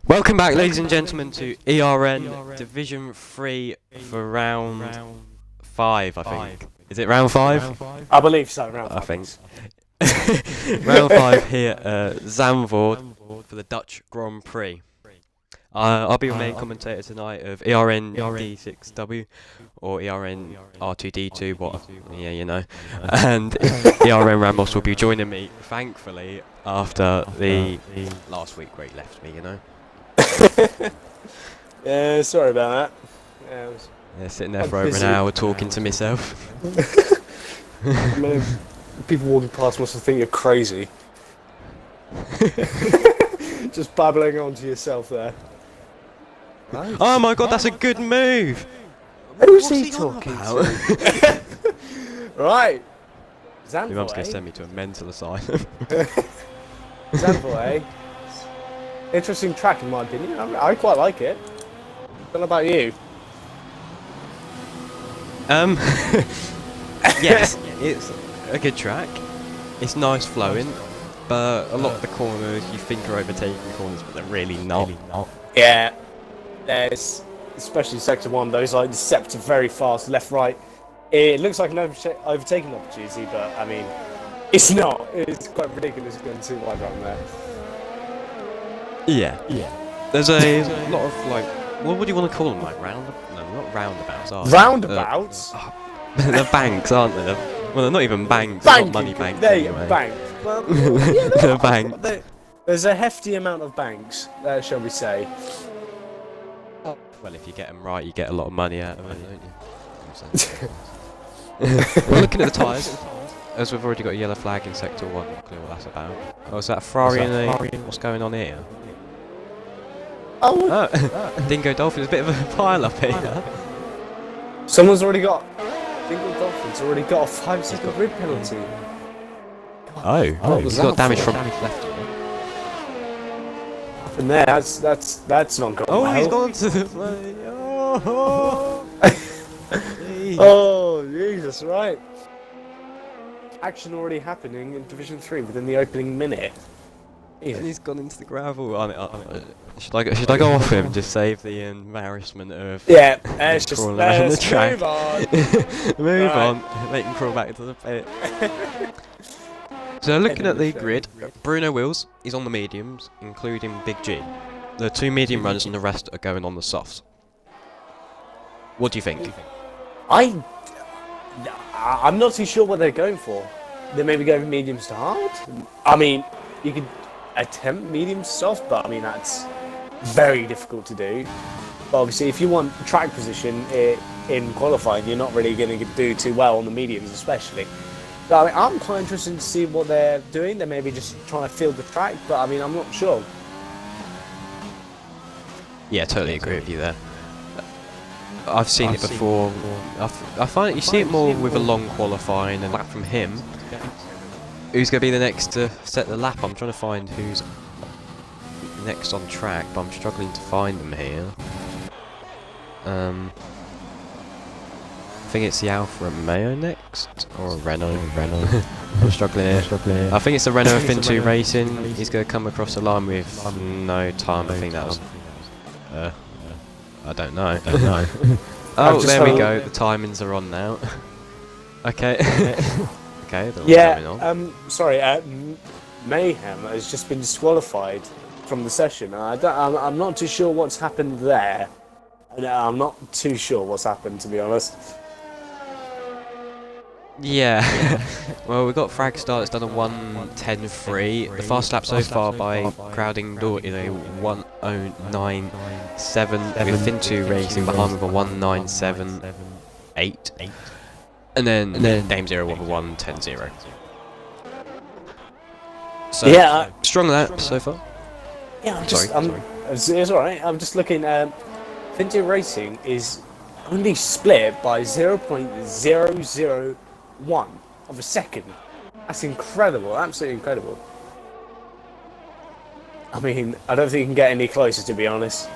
Welcome back, ladies and gentlemen, to ERN Division 3 for round 5, I think. Is it round 5? I believe so, round 5. I think. Round 5 here at Zandvoort for the Dutch Grand Prix. I'll be your main commentator tonight of ERN D6W or ERN R2D2, what? Yeah, you know. And ERN Ramos will be joining me, thankfully, after the last week where he left me, you know. Yeah, sorry about that. Yeah, sitting there for over an hour talking to myself. I mean, people walking past must think you're crazy. Just babbling on to yourself there. Nice. Oh my god, that's a good move! Who's he talking to? Right. Your mum's Zandvoort, going to send me to a mental asylum. Zandvoort, eh? Interesting track in my opinion. I quite like it. What about you? Yes, it's a good track. It's nice flowing, but a lot of the corners you think are overtaking corners, but they're really not. Yeah. There's, especially sector 1, those like deceptive, very fast left, right. It looks like an overtaking opportunity, but I mean, it's not. It's quite ridiculous going too wide around there. Yeah. There's a lot of like, what would you want to call them? Like not roundabouts, are they? Roundabouts? They're banks, aren't they? Well, they're not even banks. They're not money banks. There anyway. you bank. Well, yeah, They're banks. There's a hefty amount of banks, shall we say? Well, if you get them right, you get a lot of money out of it, don't you? We're looking at the tyres. As we've already got a yellow flag in sector 1, not clear what that's about. Oh, is that Ferrari and a... What's going on here? Oh, Dingo Dolphin's a bit of a pile-up here. someone's already got... Dingle Dolphin's already got a 5-second grid penalty. Oh, he's got damage from left. And there, that's not good. Oh, he's gone to the play. Oh, Jesus, right. Action already happening in Division 3 within the opening minute. And he's gone into the gravel. Should I go off him? Just save the embarrassment of Let's just crawling around the track. move on. Move on. Make him crawl back into the pit. So looking at the grid, Bruno Wills is on the mediums, including Big G. The 2 medium runners and the rest are going on the softs. What do you think? I'm not too sure what they're going for. They maybe go from mediums to hard. I mean, you could attempt medium to soft, but I mean that's very difficult to do. But obviously, if you want track position in qualifying, you're not really going to do too well on the mediums, especially. But, I mean, I'm quite interested to see what they're doing. They may be just trying to field the track, but I mean, I'm not sure. Yeah, totally agree with you there. I've seen it before. I find you see it more with a long qualifying and lap from him. Who's going to be the next to set the lap? I'm trying to find who's next on track, but I'm struggling to find them here. I think it's the Alfa Romeo next, or a Renault. I'm struggling here. I think it's the Renault Fin2 Racing. He's going to come across the line with no time. I think that was... I don't know. Oh, there we go. The timings are on now. Okay. Okay, they're all coming on. Sorry, Mayhem has just been disqualified from the session. I'm not too sure what's happened there. I'm not too sure what's happened, to be honest. Yeah. Well, we've got Fragstar that's done a 1:10.3. The fast lap so far by Crowding Door is a 1:09.7 with Fin2 Racing behind with a 1:09.78. And then Dame Zero with a 1:10.0. So, yeah, strong lap so far. Yeah, sorry. It's alright. I'm just looking. Fin2 Racing is only split by 0.001 of a second. That's incredible, absolutely incredible. I mean, I don't think you can get any closer, to be honest.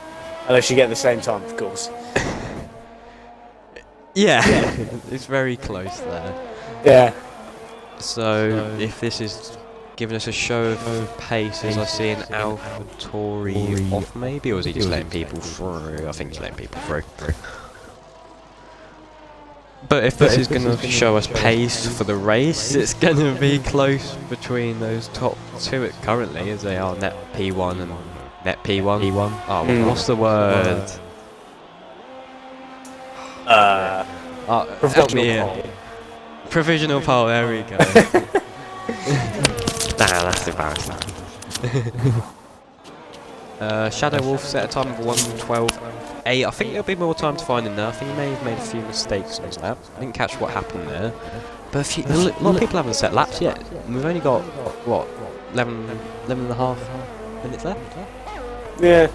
Unless you get the same time, of course. Yeah, it's very close there. Yeah. So, if this is giving us a show of pace as I see an AlphaTauri off maybe, or is he just letting people through? I think he's letting people through. But if this is going to show us pace for the race, it's going to be close between those top two currently, as they are net P1 and net P1. Oh, what's the word? Help me here. Provisional pole, there we go. Nah, that's embarrassing. Shadow Wolf set a time of 1:12.8. I think there'll be more time to find him there. I think he may have made a few mistakes on his lap. I didn't catch what happened there. But a lot of people haven't set laps yet. We've only got, what, 11 and a half minutes left? Yeah.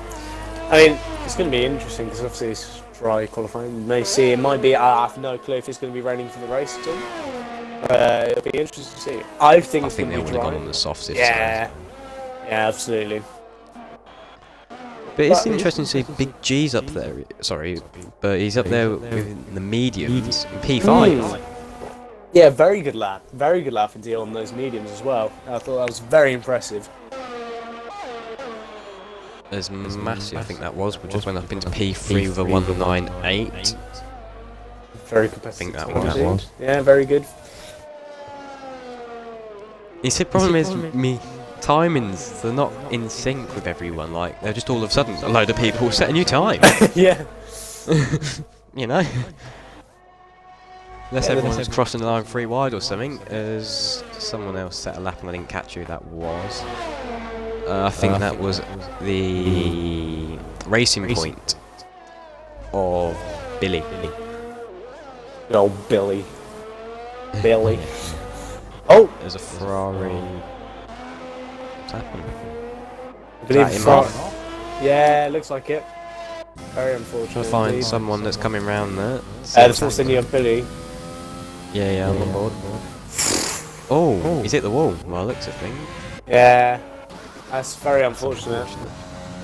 I mean, it's going to be interesting because obviously it's dry qualifying. You may see, it might be, I have no clue if it's going to be raining for the race at all. It'll be interesting to see. I think it's going to be dry. They would have gone on the soft side. Yeah. Yeah, absolutely. But it's interesting to see Big G's up there. Sorry, but he's up there with the mediums in P5. Yeah, very good lap. Very good lap indeed on those mediums as well. I thought that was very impressive. As massive, I think that was. We just went up into P3 with a 198. Very competitive. I think that was. Yeah, very good. You see, the problem is me. Timings, they're not in sync with everyone, like, they're just all of a sudden a load of people set a new time. Yeah. You know? Unless everyone's crossing the line 3 wide or something, as someone else set a lap and I didn't catch who that was. I think that was the racing point of Billy. Good old Billy. Billy. Oh! There's a Ferrari. What's happened? I believe yeah, looks like it. Very unfortunate. Trying to find someone that's coming round there. That's what's in your Billy. Yeah, I'm on board. Oh, he's hit the wall. Well, looks a thing. Yeah, that's very unfortunate.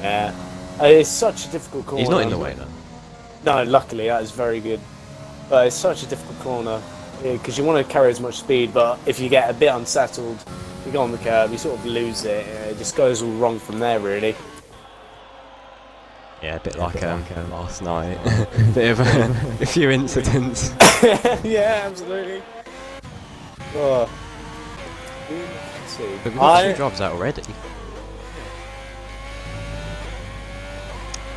Yeah, it's such a difficult corner. He's not in the way though. No, luckily that is very good. But it's such a difficult corner because you want to carry as much speed, but if you get a bit unsettled, you go on the curb, you sort of lose it. It just goes all wrong from there, really. Yeah, a bit like last night. Bit of a few incidents. Yeah, absolutely. Oh. Let's see. But we've got 2 jobs out already.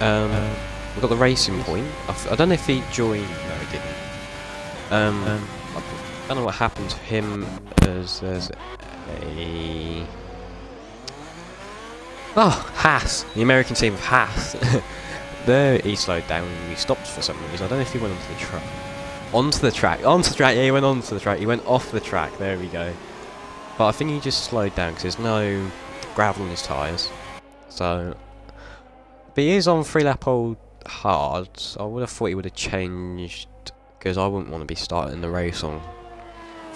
We've got the racing point. I don't know if he joined. No, he didn't. I don't know what happened to him. There's a... Oh, Haas! The American team of Haas. There he slowed down and he stopped for some reason. I don't know if he went onto the track. Onto the track, yeah, he went onto the track. He went off the track, there we go. But I think he just slowed down because there's no gravel on his tyres. So... But he is on 3-lap old hards. I would have thought he would have changed, because I wouldn't want to be starting the race on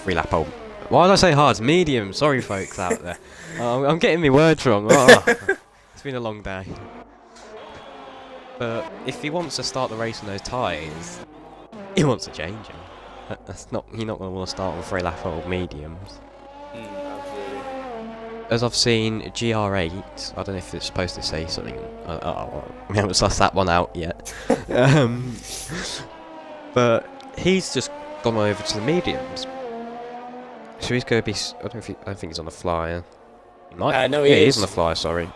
3-lap old. Why did I say hards? Medium. Sorry, folks out there. I'm getting my words wrong. Oh, it's been a long day. But if he wants to start the race on those tyres, he wants to change them. That's not. You're not going to want to start on 3-lap old mediums. As I've seen GR8, I don't know if it's supposed to say something. We haven't sussed that one out yet. But he's just gone over to the mediums. So he's going to be. I don't think he's on the flyer. He might. No, he is on the flyer. Sorry.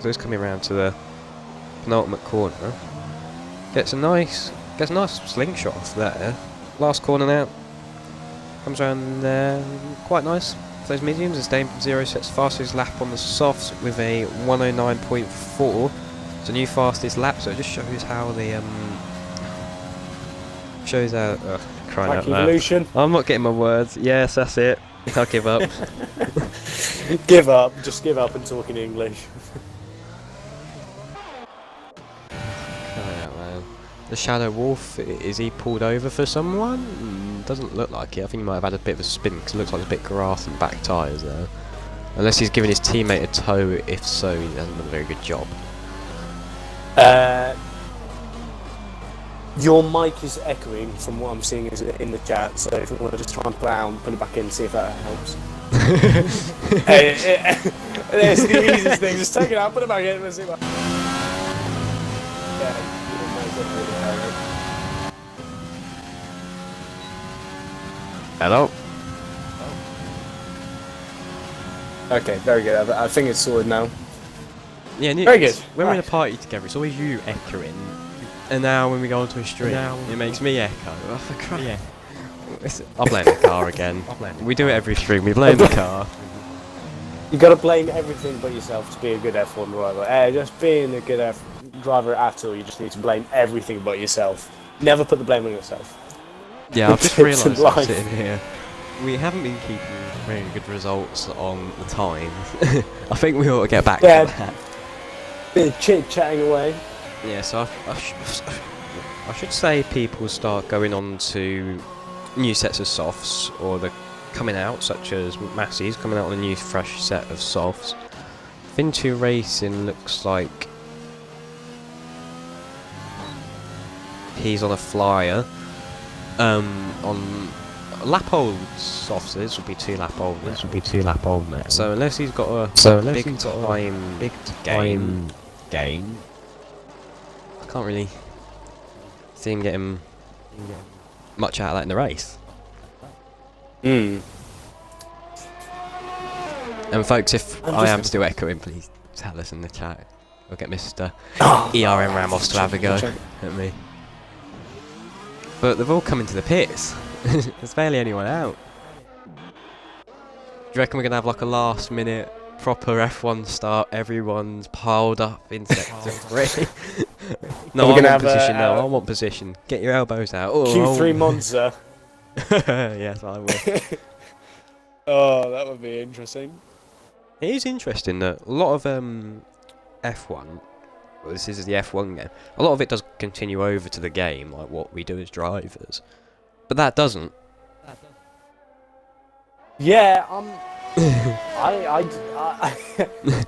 So he's coming around to the penultimate corner. Gets a nice slingshot off there. Last corner now. Comes around there, quite nice for those mediums. It's Dame from 0 sets fastest lap on the softs with a 109.4. It's a new fastest lap, so it just shows how the crying out loud. Evolution. I'm not getting my words. Yes, that's it. I'll give up. Give up. Just give up and talk in English. The Shadow Wolf, is he pulled over for someone? Doesn't look like it. I think he might have had a bit of a spin because it looks like there's a bit of grass and back tyres there. Unless he's giving his teammate a tow, if so, he hasn't done a very good job. Your mic is echoing from what I'm seeing is in the chat, so if you want to just try and put it out and put it back in, see if that helps. It's the easiest thing. Just take it out, put it back in, and see what. Yeah. Hello. Okay, very good. I think it's sorted now. Yeah, very good. When we're in a party together, it's always you echoing, and now when we go onto a stream, it makes me echo. Oh, for Christ. Yeah. I'll blame the car again. We do it every stream. We blame the car. You gotta blame everything but yourself to be a good F1 driver. Just being a good driver at all, you just need to blame everything but yourself. Never put the blame on yourself. Yeah, I've just realised I'm sitting here. We haven't been keeping very good results on the times. I think we ought to get back to that. Bit of chit-chatting away. Yeah, so I should say people start going on to new sets of softs, or they're coming out, such as Massey's coming out on a new fresh set of softs. Fin2 Racing looks like he's on a flyer. On lap old softs, this will be 2 lap old. This will be 2 lap old now. So unless he's got a big time game, I can't really see him getting much out of that in the race. And folks, if I am still echoing, please tell us in the chat. We'll get Mr. ERN Ramos to have a go at me. But they've all come into the pits. There's barely anyone out. Do you reckon we're going to have like a last minute proper F1 start? Everyone's piled up in sector 3. No, I want position now. I want position. Get your elbows out. Oh, Q3 Monza. Yes, I will. Oh, that would be interesting. It is interesting that a lot of F1, well, this is the F1 game, a lot of it does continue over to the game, like what we do as drivers. But that doesn't. Yeah,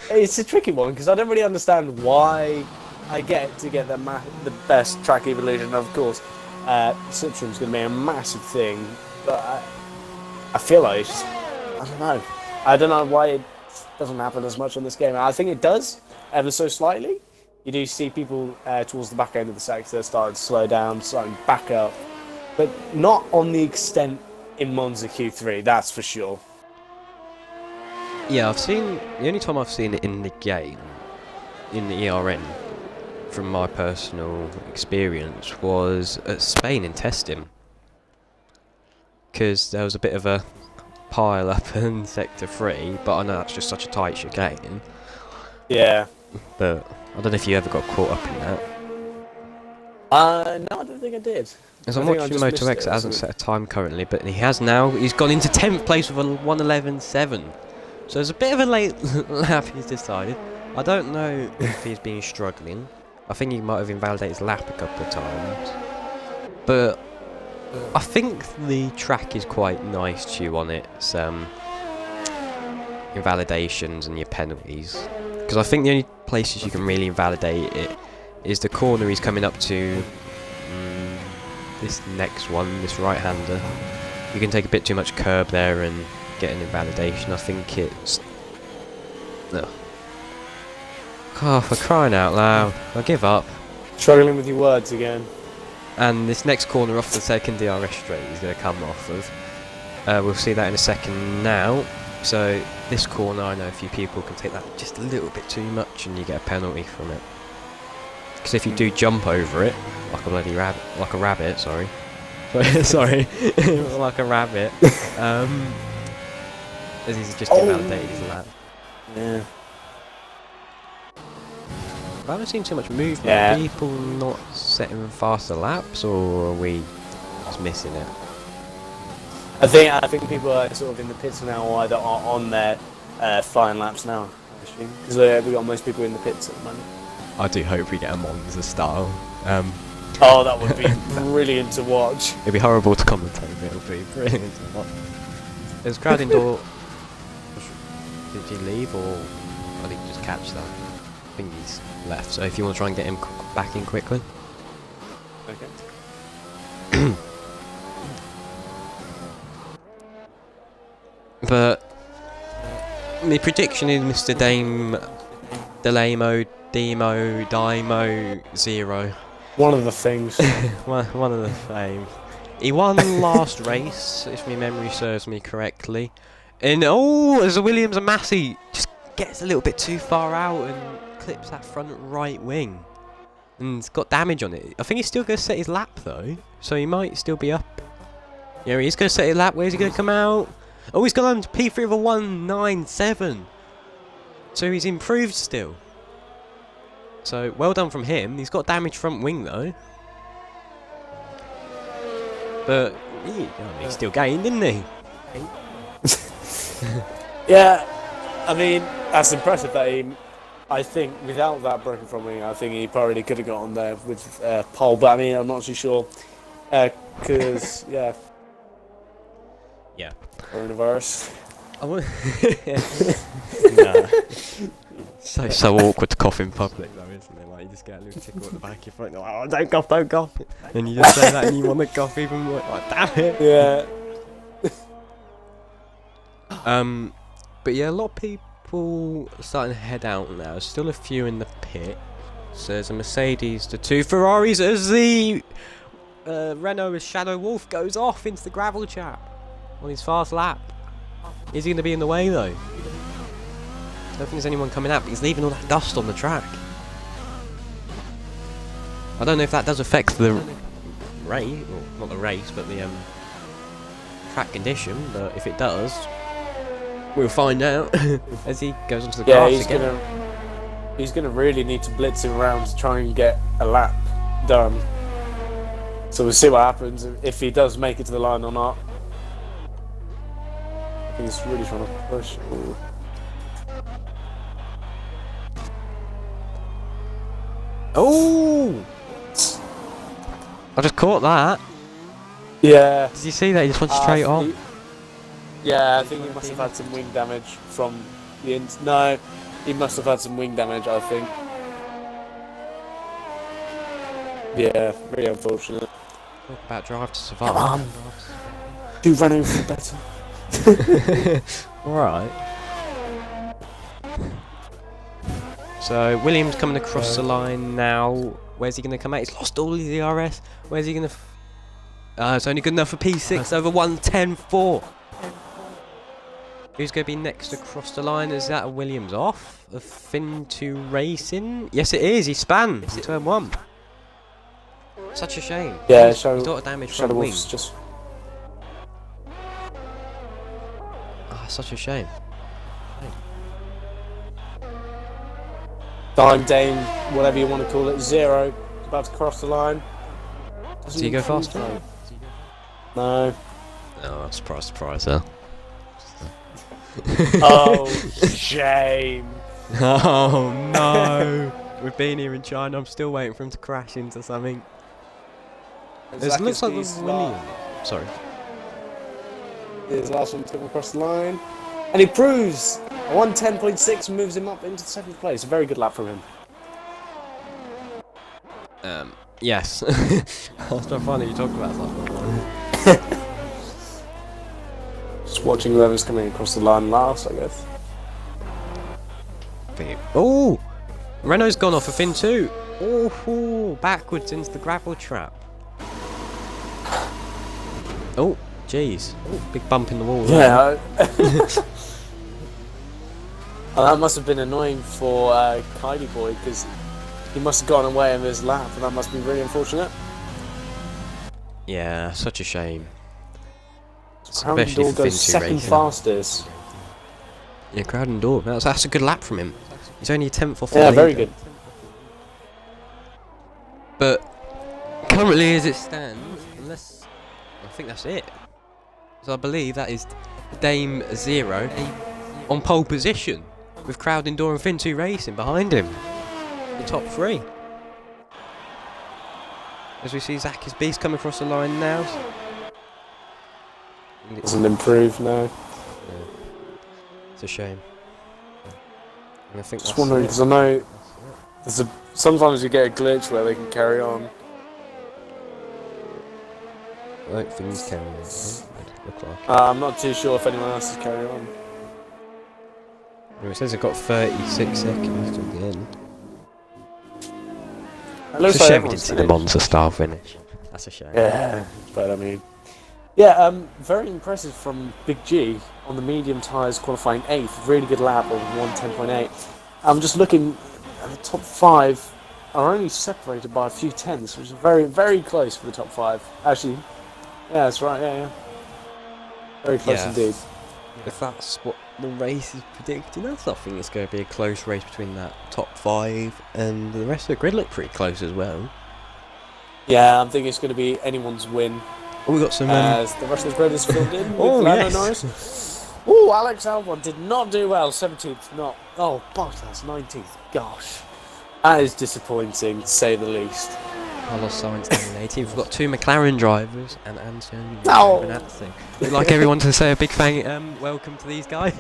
it's a tricky one, because I don't really understand why I get the best track evolution. Of course, Slipstream's going to be a massive thing, but I feel like it's just, I don't know why it doesn't happen as much on this game. I think it does, ever so slightly. You do see people towards the back end of the sector starting to slow down, starting back up, but not on the extent in Monza Q3, that's for sure. Yeah, the only time I've seen it in the game, in the ERN, from my personal experience, was at Spain in testing. Because there was a bit of a pile up in Sector 3, but I know that's just such a tight chicane. Yeah. But I don't know if you ever got caught up in that. No, I don't think I did. As I'm watching Moto X, it hasn't set a time currently, but he has now. He's gone into 10th place with a 1:11.7. So there's a bit of a late lap he's decided. I don't know if he's been struggling. I think he might have invalidated his lap a couple of times. But I think the track is quite nice to you on its invalidations and your penalties. Because I think the only places you can really invalidate it is the corner he's coming up to. This next one, this right-hander. You can take a bit too much curb there and get an invalidation. I think it's... No. Oh, for crying out loud. I give up. Struggling with your words again. And this next corner off the second DRS straight he's going to come off of. We'll see that in a second now. So this corner, I know a few people can take that just a little bit too much and you get a penalty from it. Because if you do jump over it, like a bloody rabbit, like a rabbit, sorry, like a rabbit, as he's just invalidated his lap. Yeah. I haven't seen too much movement. Yeah. Are people not setting faster laps, or are we just missing it? I think people are sort of in the pits now, or either are on their flying laps now, I assume. Because we've got most people in the pits at the moment. I do hope we get a Monza style. Oh, that would be brilliant to watch. It'd be horrible to commentate, but it would be brilliant to watch. There's a crowd indoor. Did he leave, or I didn't just catch that? I think he's left, so if you want to try and get him back in quickly. Okay. But my prediction is Mr. Delamo, Dimo, 0. One of the things. one of the fame. He won last race, if my memory serves me correctly. And as Williams and Massey just gets a little bit too far out and clips that front right wing. And it's got damage on it. I think he's still going to set his lap though, so he might still be up. Yeah, he's going to set his lap. Where's he going to come out? Oh, he's gone on to P3 of a 197. So he's improved still. So well done from him. He's got damaged front wing though. But he still gained, didn't he? Yeah, I mean, that's impressive that I think without that broken front wing, I think he probably could have got on there with pole. But I mean, I'm not too sure. Because, yeah. Yeah. Coronavirus. Nah. So awkward to cough in public though, isn't it? Like you just get a little tickle at the back of your throat and you're like, oh, don't cough. And you just say that and you want to cough even more. Like, damn it. Yeah. But yeah, a lot of people are starting to head out now. There's still a few in the pit. So there's a Mercedes, the 2 Ferraris as the Renault with Shadow Wolf goes off into the gravel trap on his fast lap. Is he going to be in the way though? I don't think there's anyone coming out, but he's leaving all that dust on the track. I don't know if that does affect the race, well, not the race, but the track condition, but if it does, we'll find out as he goes onto the grass again. He's gonna really need to blitz him around to try and get a lap done. So we'll see what happens, if he does make it to the line or not. I think he's really trying to push. Ooh. Oh! I just caught that. Yeah. Did you see that? He just went straight on. Yeah, I think he must have had some wing damage from the No, he must have had some wing damage, I think. Yeah, really unfortunate. Talk about Drive to Survive. Come on. Do Renault for better. Alright. So, Williams coming across the line now. Where's he going to come out? He's lost all his ERS. Where's he going to... it's only good enough for P6 over 110.4. Who's going to be next across the line? Is that a Williams off? A Fin2 Racing? Yes, it is. He spanned in turn 1. Such a shame. Yeah, he's got a damage from the wing. Just... such a shame. Time Dane, whatever you want to call it, 0. About to cross the line. Does he go faster? No. Oh, surprise, huh? Oh, shame. Oh, no. We've been here in China. I'm still waiting for him to crash into something. It looks like the Williams. Sorry. His last one to come across the line. And he proves a 110.6 moves him up into 7th place. A very good lap from him. Yes. I was trying to find that you talked about that. Just watching whoever's coming across the line last, I guess. Oh! Renault's gone off a Fin2. Oh, backwards into the gravel trap. Oh, jeez. Big bump in the wall. Yeah. That must have been annoying for Kylie Boy, because he must have gone away in his lap, and that must be really unfortunate. Yeah, such a shame. Especially for goes second fastest. Yeah, Crowden Door. That's a good lap from him. He's only a 10th off the leader. Yeah, very good. But currently, as it stands, unless I think that's it. So I believe that is Dame 0 on pole position with Crowden Door and Fin2 Racing behind him. The top 3. As we see Zach's Beast come across the line now. Doesn't improve now. Yeah. It's a shame. And I think just wondering, because I know sometimes you get a glitch where they can carry on. I don't think he's carrying on. Look like. I'm not too sure if anyone else is carrying on. Well, it says it got 36 seconds till the end. It looks It's a like shame we everyone's didn't see the finished. Monza style finish. That's a shame. Yeah, but I mean, yeah, very impressive from Big G on the medium tyres, qualifying 8th. Really good lap of 1:10.8. I'm just looking at the top 5 are only separated by a few tenths, which is very, very close for the top 5. Actually, yeah, that's right. Yeah. Very close indeed. If that's what the race is predicting, I think it's going to be a close race between that top 5 and the rest of the grid look pretty close as well. Yeah, I'm thinking it's going to be anyone's win. Oh, we got some. As the rest of the grid is filled in with Oh, Lando yes. Norris. Oh, Alex Albon did not do well. 17th, not. Oh, Bottas, 19th. Gosh. That is disappointing, to say the least. Carlos Sainz down in 18th. We've got 2 McLaren drivers and Antonio No. Giovinazzi. We'd like everyone to say a big welcome to these guys.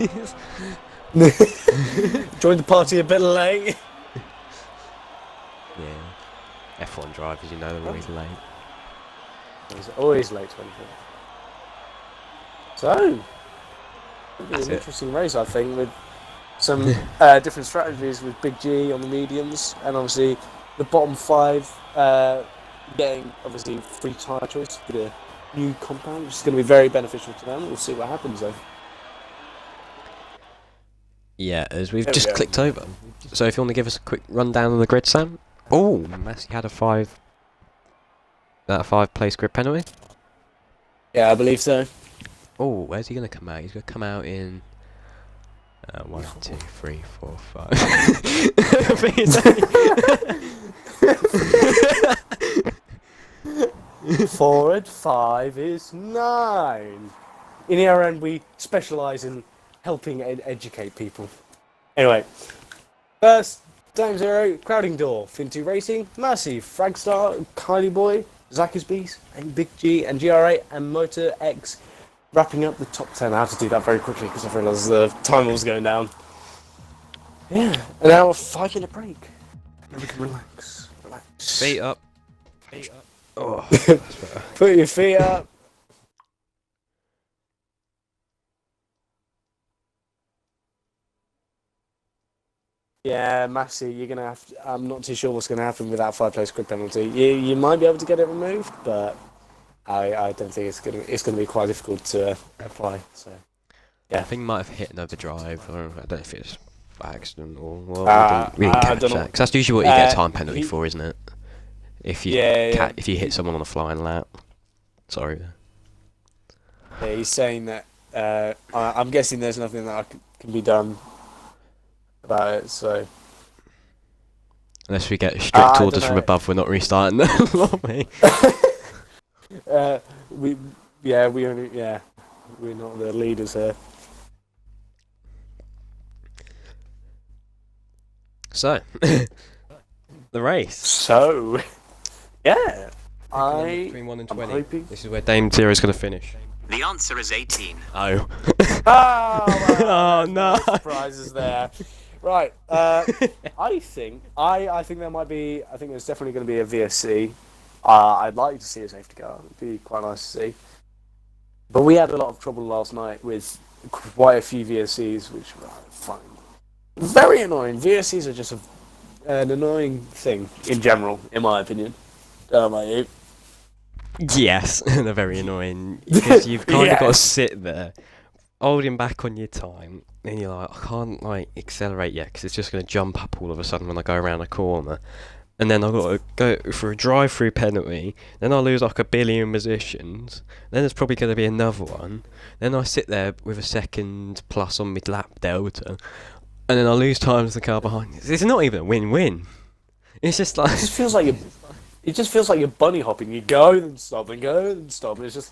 Joined the party a bit late. Yeah. F1 drivers, you know, they're always late. It's always late 24. So, it'll be That's an it. interesting race, I think, with some different strategies with Big G on the mediums, and obviously the bottom 5 getting obviously free tyre choice with a new compound, which is going to be very beneficial to them. We'll see what happens though. Yeah, as we've There we just go. clicked over. So if you want to give us a quick rundown on the grid, Sam. Oh, Massey had a 5 place grid penalty. Yeah, I believe so. Oh, where's he going to come out? He's going to come out in 1, 2, 3, 4, 5. I think it's Forward 5 is 9. In ERN, we specialise in helping educate people. Anyway, first, Time Zero, Crowding Door, Fin2 Racing, Massey, Fragstar, Kylie Boy, Zackus Beast, and Big G, and GR8, and Motor X, wrapping up the top 10. I have to do that very quickly because I realised the timer was going down. Yeah, and now a 5-minute break. And we can relax. Feet up. Oh, Put your feet up. Yeah, Massey, you're gonna have to, I'm not too sure what's gonna happen with that 5-place grid penalty. You might be able to get it removed, but I don't think it's gonna be quite difficult to apply. So yeah, I think he might have hit another drive. Or I don't know if it's by accident or well, we I didn't catch don't know. that. 'Cause that's usually what you get a time penalty for, isn't it? If you Yeah. if you hit someone on a flying lap. Sorry. Yeah, he's saying that I'm guessing there's nothing that can be done about it. So Unless we get strict I orders don't from know. above, we're not restarting the lobby. we're not the leaders here. So, the race. So yeah, Between 1 and I'm 20. hoping. This is where Dame Zero is going to finish. The answer is 18. Oh. Oh, Oh, no. surprises there. Right, I think there might be. I think there's definitely going to be a VSC. I'd like to see a safety car. It'd be quite nice to see. But we had a lot of trouble last night with quite a few VSCs, which were fine. Very annoying. VSCs are just an annoying thing in general, in my opinion. Don't know about you. Yes, they're very annoying. Because you've kind of got to Yes. sit there, holding back on your time. And you're like, I can't accelerate yet because it's just going to jump up all of a sudden when I go around a corner. And then I've got to go for a drive-through penalty. Then I lose like a billion positions. Then there's probably going to be another one. Then I sit there with a second plus on mid-lap delta. And then I lose time to the car behind. It's not even a win-win. It's just like... It just feels like you're bunny hopping. You go and stop and go and stop. It's just.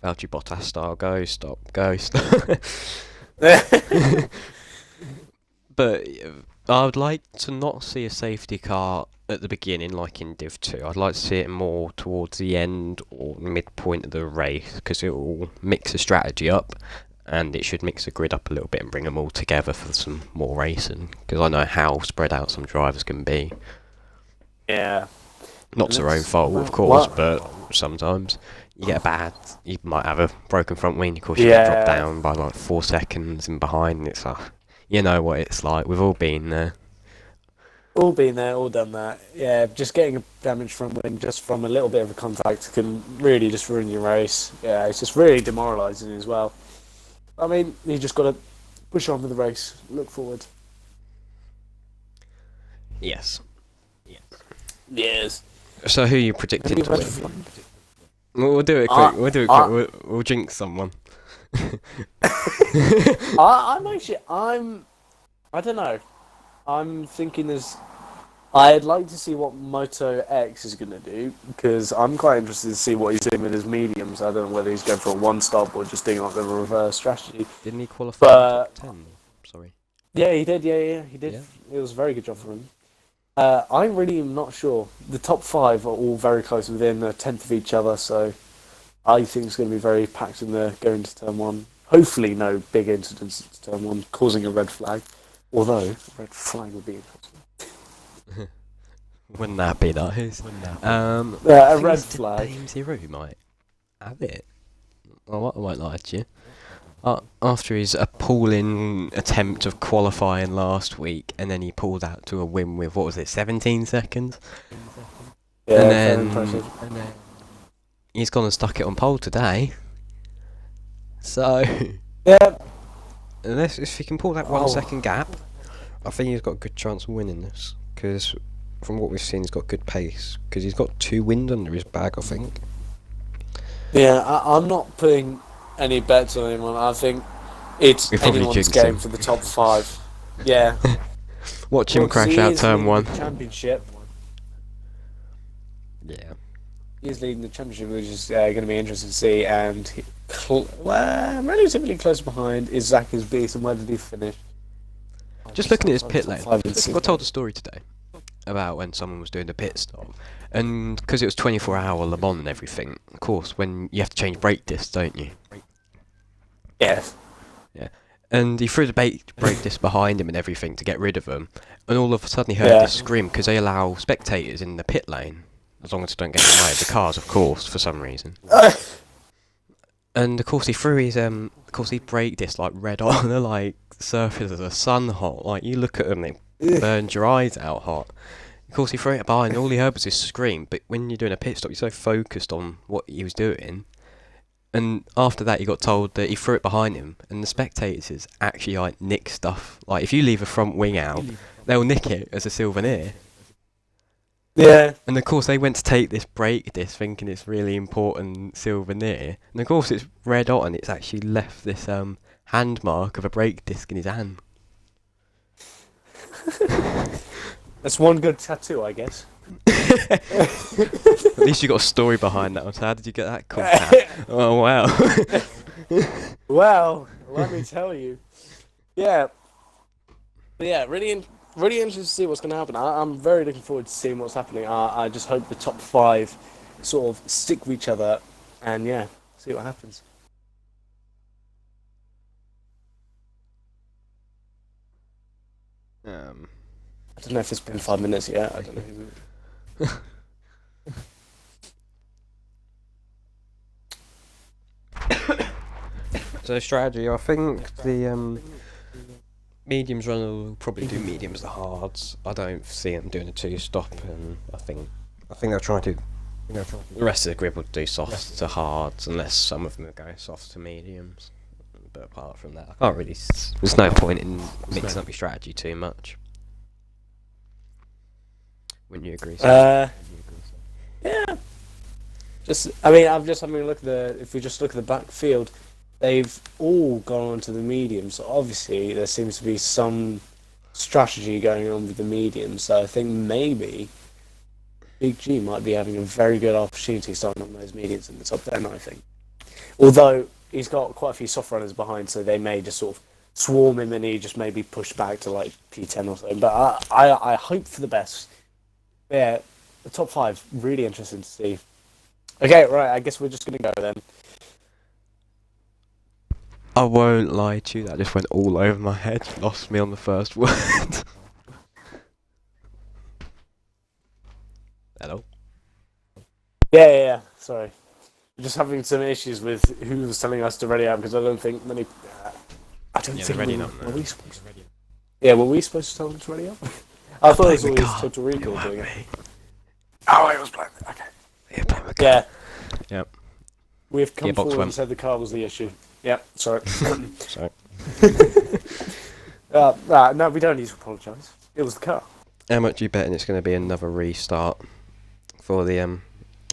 Valtteri Bottas style, go, stop. But I would like to not see a safety car at the beginning like in Div 2. I'd like to see it more towards the end or midpoint of the race because it will mix the strategy up and it should mix the grid up a little bit and bring them all together for some more racing because I know how spread out some drivers can be. Yeah. Not to their own fault, of course, but happens sometimes. You might have a broken front wing, of course you get dropped down by like 4 seconds and behind, and it's like, you know what it's like, we've all been there. All been there, all done that. Yeah, just getting a damaged front wing just from a little bit of a contact can really just ruin your race. Yeah, it's just really demoralising as well. I mean, you just got to push on with the race, look forward. Yes. Yes. So who are you predicting to win? We'll do it quick. We'll jinx someone. I don't know. I'm thinking I'd like to see what Moto X is going to do, because I'm quite interested to see what he's doing with his mediums. I don't know whether he's going for a one-stop or just doing like a reverse strategy. Didn't he qualify top 10? Sorry. Yeah, he did. Yeah, he did. Yeah. It was a very good job for him. I really am not sure. The top 5 are all very close, within a tenth of each other, so I think it's going to be very packed in the going to turn 1. Hopefully no big incidents at turn 1 causing a red flag, although a red flag would be interesting. Wouldn't that be nice? A red flag. Team Zero might have it. I won't lie to you. After his appalling attempt of qualifying last week, and then he pulled out to a win with, 17 seconds? Yeah, and very then impressive. he's gone and stuck it on pole today. So, Yeah. unless if he can pull that 1 second gap, I think he's got a good chance of winning this. Because from what we've seen, he's got good pace. Because he's got 2 wins under his bag, I think. Yeah, I'm not putting any bets on anyone. I think it's anyone's game for the top 5. Yeah. Watch him crash out turn 1. Championship. Yeah. He's leading the championship, which is going to be interesting to see. And relatively close behind is Zach's Beast. And where did he finish? Just looking at his pit lane, I got told a story today about when someone was doing the pit stop, and because it was 24-hour Le Mans and everything, of course, when you have to change brake discs, don't you? Yes. Yeah. And he threw the brake disc behind him and everything to get rid of them, and all of a sudden he heard this scream, because they allow spectators in the pit lane, as long as they don't get in the way of the cars, of course, for some reason. And of course he threw his brake disc like red on the like surface of the sun hot. Like you look at them, they burned your eyes out hot. Of course he threw it behind, and all he heard was this scream. But when you're doing a pit stop, you're so focused on what he was doing. And after that, he got told that he threw it behind him, and the spectators actually like nick stuff. Like if you leave a front wing out, they'll nick it as a souvenir. Yeah. And of course they went to take this brake disc thinking it's really important souvenir. And of course it's red hot, and it's actually left this hand mark of a brake disc in his hand. That's one good tattoo, I guess. At least you got a story behind that one. So how did you get that contact? Oh wow. Well, let me tell you. Yeah. But yeah, really interested to see what's going to happen. I'm very looking forward to seeing what's happening. I just hope the top 5 sort of stick with each other, and yeah, see what happens. I don't know if it's been 5 minutes yet. I don't know. So strategy, I think the mediums runner will probably do mediums to hards. I don't see them doing a 2-stop, and I think they'll try to. The rest of the grid will do softs to hards, unless some of them are going softs to mediums. But apart from that, I can't really. There's no point in mixing up your strategy too much. Wouldn't you agree? Yeah. I'm just having a look at if we just look at the backfield, they've all gone on to the mediums. So obviously there seems to be some strategy going on with the mediums. So I think maybe Big G might be having a very good opportunity starting on those mediums in the top 10, I think. Although he's got quite a few soft runners behind, so they may just sort of swarm him and he just maybe push back to like P10 or something. But I hope for the best. Yeah, the top 5, really interesting to see. Okay, right, I guess we're just going to go then. I won't lie to you, that just went all over my head. Lost me on the first word. Hello? Yeah. sorry. Just having some issues with who was telling us to ready up because I don't think many. I don't think ready we up now. were we supposed. Yeah, were we supposed to tell them to ready up? I thought it was always car. Total Recall You doing and it. me. Oh, it was playing. Okay. Yeah, playing the car. Yeah, Yep. we've come Gearbox forward and went. said the car was the issue. Yeah, sorry. Sorry. No, we don't need to apologise. It was the car. How much are you betting it's going to be another restart for the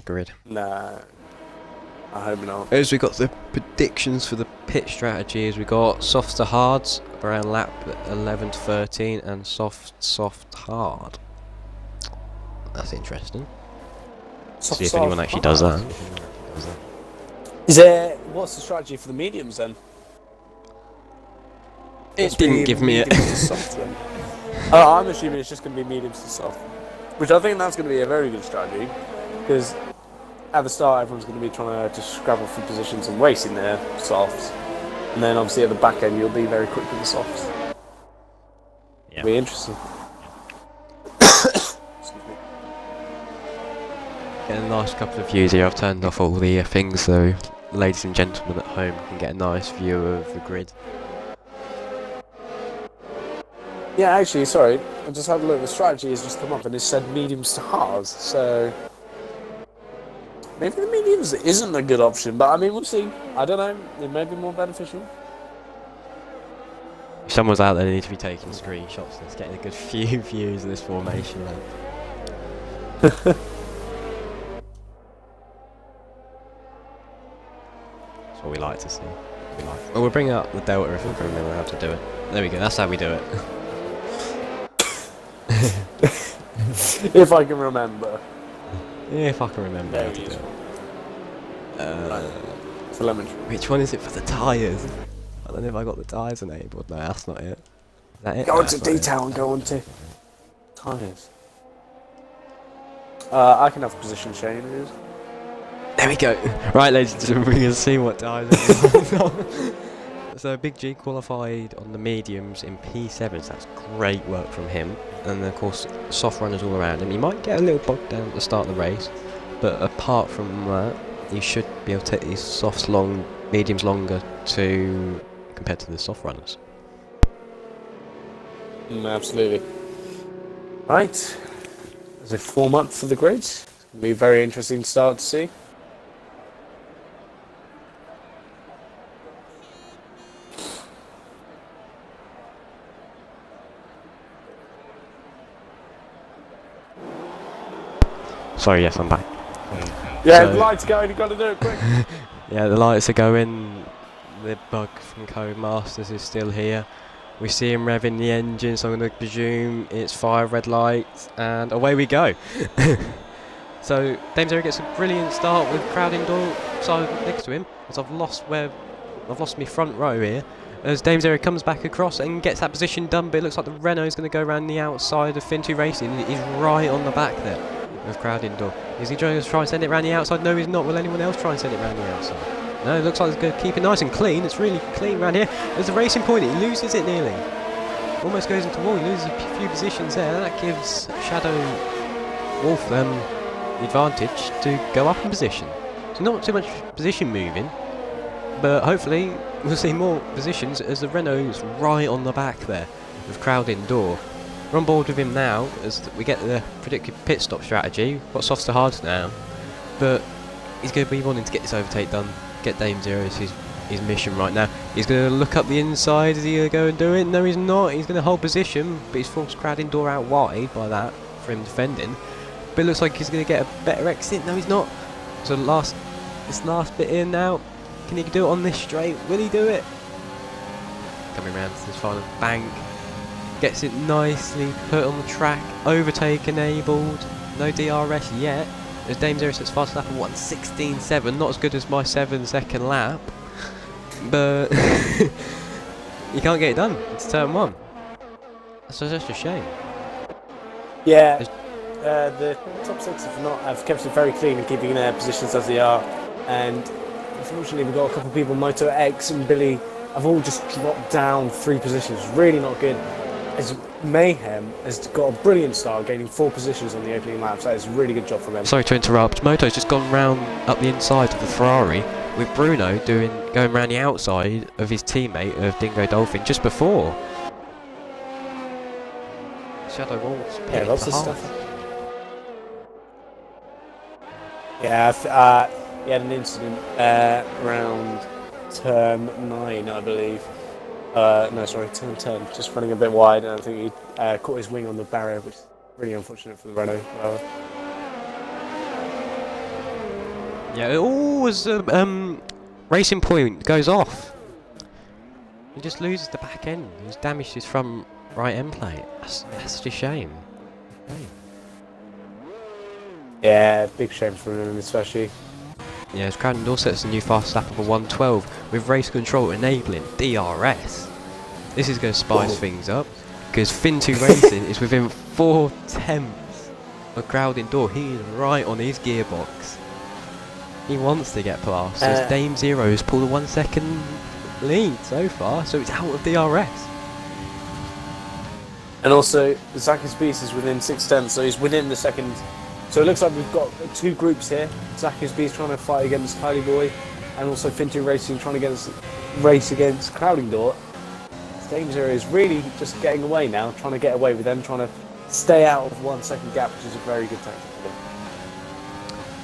grid? Nah, I hope not. As we got the predictions for the pit strategies, we got softs to hards around lap 11 to 13 and soft hard. That's interesting. See if anyone actually does that. Is there? What's the strategy for the mediums then? It didn't give me mediums to soft then. I'm assuming it's just going to be mediums to soft, which I think that's going to be a very good strategy because at the start everyone's going to be trying to just scrabble for positions and racing their softs, and then obviously at the back end you'll be very quick with the softs. Yeah. It'll be interesting. Getting a nice couple of views here. I've turned off all the things so ladies and gentlemen at home can get a nice view of the grid. Yeah, actually, sorry, I just had a look. The strategy has just come up and it said mediums to hards, so maybe the mediums isn't a good option. But I mean, we'll see. I don't know. It may be more beneficial. If someone's out there, they need to be taking screenshots. Let's get a good few views of this formation. That's what we like to see. Well, we'll bring up the delta if we can remember how to do it. There we go. That's how we do it. If I can remember. Yeah, if I can remember how to do it. Telemetry. Which one is it for the tyres? I don't know if I got the tyres enabled. No, that's not it. Is that it? Go No, into that's not detail and go into tyres. I can have position changes. it. There we go. Right, ladies and gentlemen, we can see what tyres are. So Big G qualified on the mediums in P7, so that's great work from him. And then of course soft runners all around him. He might get a little bogged down at the start of the race, but apart from that, he should be able to take these softs long, mediums longer to compared to the soft runners. Absolutely. Right. There's a 4 month for the grids. It's going to be a very interesting start to see. Sorry, yes, I'm back. Yeah, So- the lights going, you've got to do it quick. Yeah, the lights are going. The bug from Codemasters is still here. We see him revving the engine, so I'm going to presume it's 5 red lights, and away we go. So Dames Area gets a brilliant start with crowd indoor side next to him. As I've lost my front row here. As Dames Area comes back across and gets that position done, but it looks like the Renault is going to go around the outside of Fin2 Racing. He's right on the back there of crowd indoor. Is he trying to try and send it around the outside? No, he's not. Will anyone else try and send it around the outside? No, it looks like it's going to keep it nice and clean. It's really clean around here. There's a racing point. He loses it nearly. Almost goes into the wall. He loses a few positions there. That gives Shadow Wolf the advantage to go up in position. So not too much position moving, but hopefully we'll see more positions as the Renault's right on the back there with crowd indoor. We're on board with him now as we get the predicted pit stop strategy. We've got softs to hards now, but he's going to be wanting to get this overtake done, get Dame Zero as his mission right now. He's going to look up the inside. Is he going to go and do it? No, he's not. He's going to hold position, but he's forced crowd indoor out wide by that for him defending. But it looks like he's going to get a better exit. No, he's not. So this last bit in now. Can he do it on this straight? Will he do it? Coming around to this final bank. Gets it nicely put on the track. Overtake enabled. No DRS yet. As Dame Zero sets fast lap of 1:16.7. Not as good as my 7-second lap. But you can't get it done. It's turn 1. So that's just a shame. Yeah, the top 6 have kept it very clean and keeping their positions as they are. And unfortunately, we've got a couple of people, Moto X and Billy, have all just dropped down 3 positions. Really not good. as Mayhem has got a brilliant start, gaining 4 positions on the opening laps. That is a really good job from him. Sorry to interrupt. Moto's just gone round up the inside of the Ferrari with Bruno going round the outside of his teammate of Dingo Dolphin just before. Shadow Walls. Yeah, lots of stuff. Yeah, he had an incident around turn 9, I believe. No, sorry, turn 10. Just running a bit wide, and I think he caught his wing on the barrier, which is really unfortunate for the Renault. Yeah, it always Racing Point goes off. He just loses the back end. He's damaged his front right end plate. That's such a shame. Yeah, big shame for him, especially. Yeah, as Crowden Dorset's a new fast lap of a 1:12 with race control enabling DRS. This is going to spice things up because Fin2 Racing is within 4/10 of Crowden Door. He is right on his gearbox. He wants to get past. As Dame Zero has pulled a 1 second lead so far, so it's out of DRS. And also, Zach's Beast is within 6/10, so he's within the second. So it looks like we've got 2 groups here. Zach's Beast trying to fight against Kylie Boy, and also Fin2 Racing trying to race against Crowding Door. Dame Zero is really just getting away now, trying to get away with them, trying to stay out of 1 second gap, which is a very good tactic for them.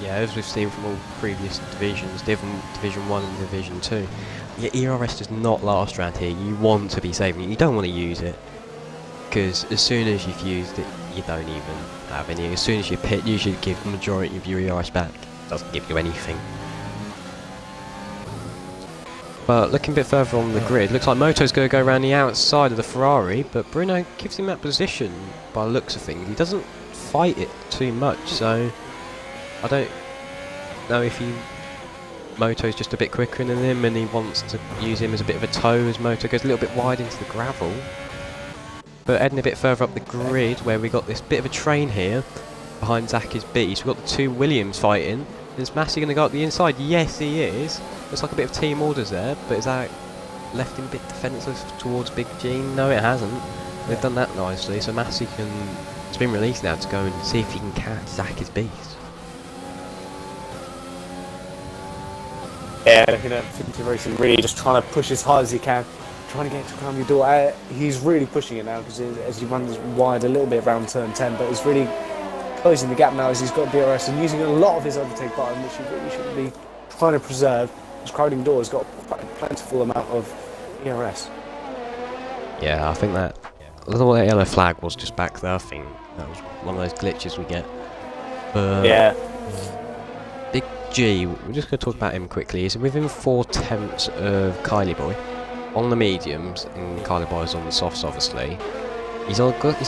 Yeah, as we've seen from all previous divisions, Division 1 and Division 2, your ERS does not last around here. You want to be saving it. You don't want to use it, because as soon as you've used it, you don't even have any. As soon as you pit, you should give the majority of your ERS back. It doesn't give you anything. But looking a bit further on the grid, looks like Moto's going to go around the outside of the Ferrari, but Bruno gives him that position by the looks of things. He doesn't fight it too much, so I don't know if Moto's just a bit quicker than him and he wants to use him as a bit of a tow as Moto goes a little bit wide into the gravel. But heading a bit further up the grid, where we got this bit of a train here behind Zach's Beast, we've got the 2 Williams fighting. Is Massey going to go up the inside? Yes, he is. Looks like a bit of team orders there, but is that left him a bit defensive towards Big G? No, it hasn't. They've done that nicely, so Massey it's been released now to go and see if he can catch Zach's Beast. Yeah, looking at Fin2 Racing really just trying to push as hard as he can, trying to get to Crown Door. He's really pushing it now because as he runs wide a little bit around turn 10, but he's really closing the gap now as he's got DRS and using a lot of his overtake button, which he really shouldn't be trying to preserve. As Crowding Door has got quite a plentiful amount of ERS. Yeah, I think that little yellow flag was just back there. I think that was one of those glitches we get. But yeah. Big G, we're just going to talk about him quickly. He's within 4/10 of Kylie Boy on the mediums, and Kylie Boy is on the softs, obviously. He's got 40,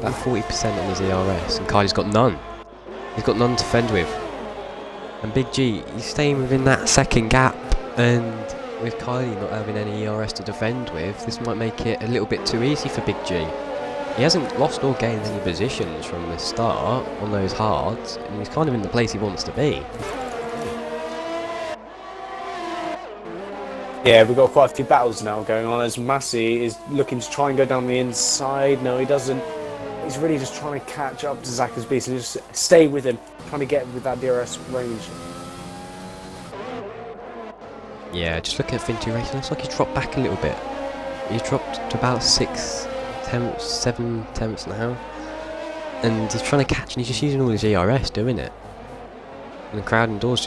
about 40% on his ERS, and Kylie's got none. He's got none to fend with. And Big G, he's staying within that second gap, and with Kylie not having any ERS to defend with, this might make it a little bit too easy for Big G. He hasn't lost or gained any positions from the start on those hards, and he's kind of in the place he wants to be. Yeah, we've got quite a few battles now going on as Massey is looking to try and go down the inside. No, he doesn't. He's really just trying to catch up to Zach's Beast and just stay with him, trying to get with that DRS range. Yeah, just look at Fin2 Racing. Looks like he's dropped back a little bit. He's dropped to about 7/10 now. And he's trying to catch, and he's just using all his ERS doing it. And the Crowd Doors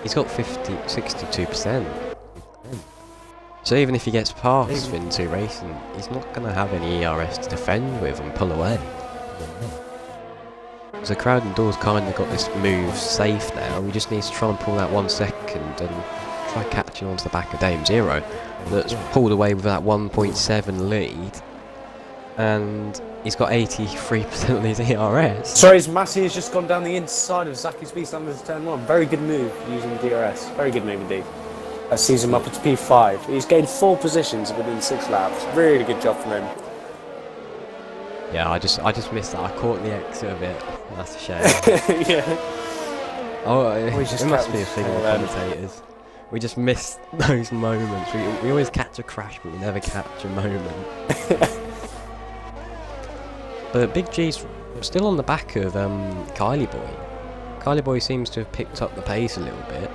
he's got 62%. So even if he gets past Fin2 Racing, he's not going to have any ERS to defend with and pull away. So Crowd and Doors kind of got this move safe now. We just need to try and pull that 1 second and try catching onto the back of Dame Zero. That's pulled away with that 1.7 lead. And he's got 83% of his ERS. Sorry, his Massey has just gone down the inside of Zach's Beast under the turn 1. Very good move using DRS. Very good move indeed. That sees him up at P5. He's gained 4 positions within 6 laps. Really good job from him. Yeah, I just missed that. I caught the exit of it. That's a shame. Yeah. Oh, it must be a thing with commentators. We just miss those moments. We always catch a crash, but we never catch a moment. But Big G's still on the back of Kylie Boy. Kylie Boy seems to have picked up the pace a little bit,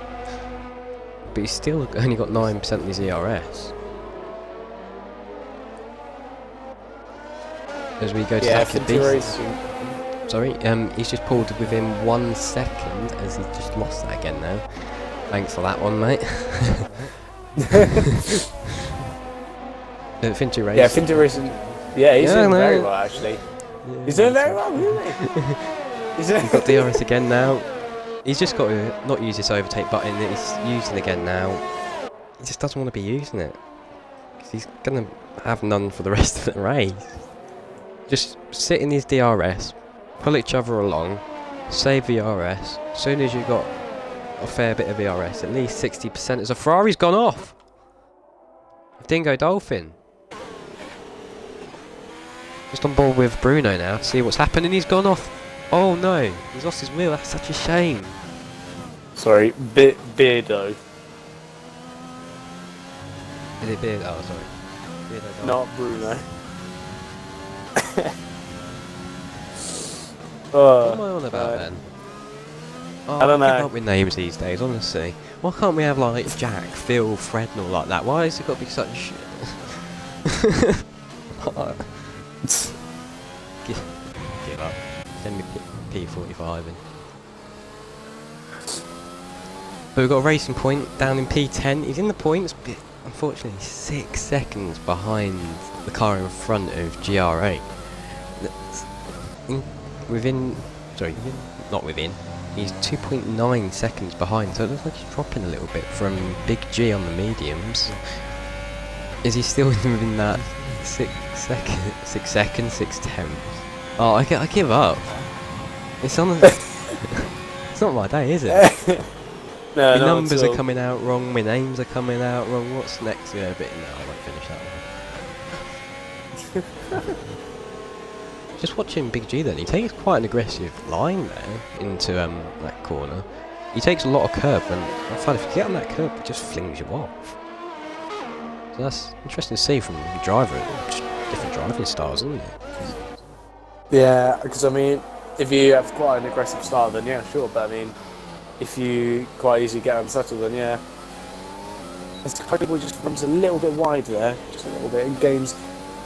but he's still only got 9% of his ERS. As we go to Stacked Beast. Sorry, he's just pulled within 1 second as he's just lost that again now. Thanks for that one, mate. Finty Racing. Yeah, Finty Racing. Yeah, he's doing very well, actually. Yeah, He's doing very well, really. He's got DRS again now. He's just got to not use this overtake button that he's using again now. He just doesn't want to be using it. Because he's going to have none for the rest of the race. Just sit in his DRS, pull each other along, save VRS. As soon as you've got a fair bit of VRS, at least 60%, as a Ferrari's gone off. Dingo Dolphin. Just on board with Bruno now to see what's happening. He's gone off. Oh no, he's lost his wheel. That's such a shame. Sorry, Beardo. Is it Beard? Oh, sorry. Beardo Dolphin. Not Bruno. What am I on about then? Oh, I don't know. I give up with names these days, honestly. Why can't we have like Jack, Phil, Fred and all like that? Why has it got to be such shit? Give up. Send me P45 in. But we've got a racing point down in P10. He's in the points, but unfortunately 6 seconds behind the car in front of GRA. He's 2.9 seconds behind, so it looks like he's dropping a little bit from Big G on the mediums. Is he still within that 6 seconds, 6 tenths? Oh, I give up. It's on the it's not my day, is it? No, my numbers are coming out wrong, my names are coming out wrong. What's next? Yeah, but no, I won't finish that one. Just watching Big G then, he takes quite an aggressive line there into that corner. He takes a lot of curb, and I find if you get on that curb, it just flings you off. So that's interesting to see from the driver, just different driving styles, isn't it? Yeah, because I mean, if you have quite an aggressive style, then yeah, sure. But I mean, if you quite easily get unsettled, then yeah. As Kylie Boy just runs a little bit wide there, just a little bit, and gains,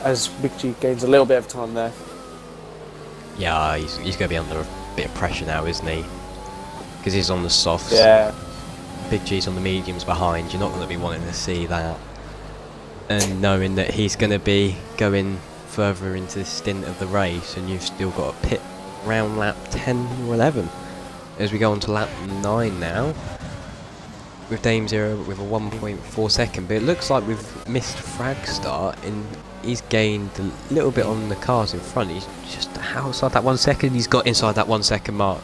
as Big G gains a little bit of time there. Yeah, he's going to be under a bit of pressure now, isn't he? Because he's on the softs. Yeah. Big G's on the mediums behind. You're not going to be wanting to see that. And knowing that he's going to be going further into the stint of the race, and you've still got a pit round lap 10 or 11. As we go on to lap 9 now, with Dame Zero with a 1.4 second. But it looks like we've missed frag start, and he's gained a little bit on the cars in front. He's just outside that 1 second. He's got inside that 1 second mark.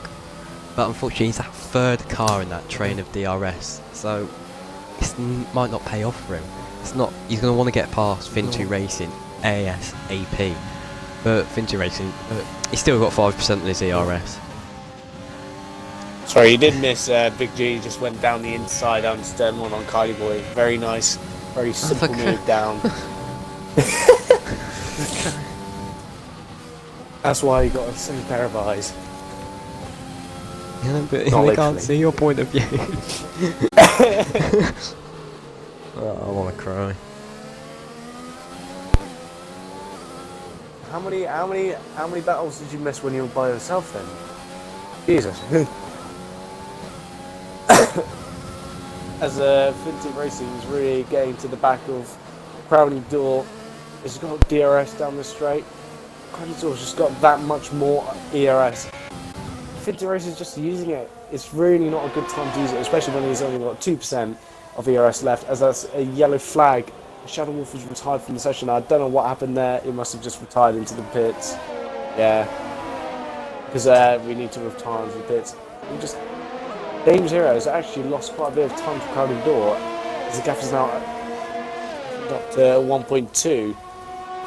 But unfortunately, he's that third car in that train of DRS. So it might not pay off for him. It's not. He's going to want to get past Fintu Racing ASAP. But Fintu Racing, he's still got 5% of his ERS. Sorry, you did miss Big G. Just went down the inside on turn 1 on Kylie Boy. Very nice, very simple move down. That's why you got a second pair of eyes. Yeah, but we can't see your point of view. Oh, I want to cry. How many battles did you miss when you were by yourself then? Jesus. As Finty Racing is really getting to the back of Crowley Door, it's got DRS down the straight. Crowley Door's just got that much more ERS. Finty Racing is just using it. It's really not a good time to use it, especially when he's only got 2% of ERS left, as that's a yellow flag. Shadow Wolf was retired from the session. I don't know what happened there. He must have just retired into the pits. Yeah. Because we need to retire into the pits. Dame Zero has actually lost quite a bit of time to Crowded Door, as the gap is now up to 1.2.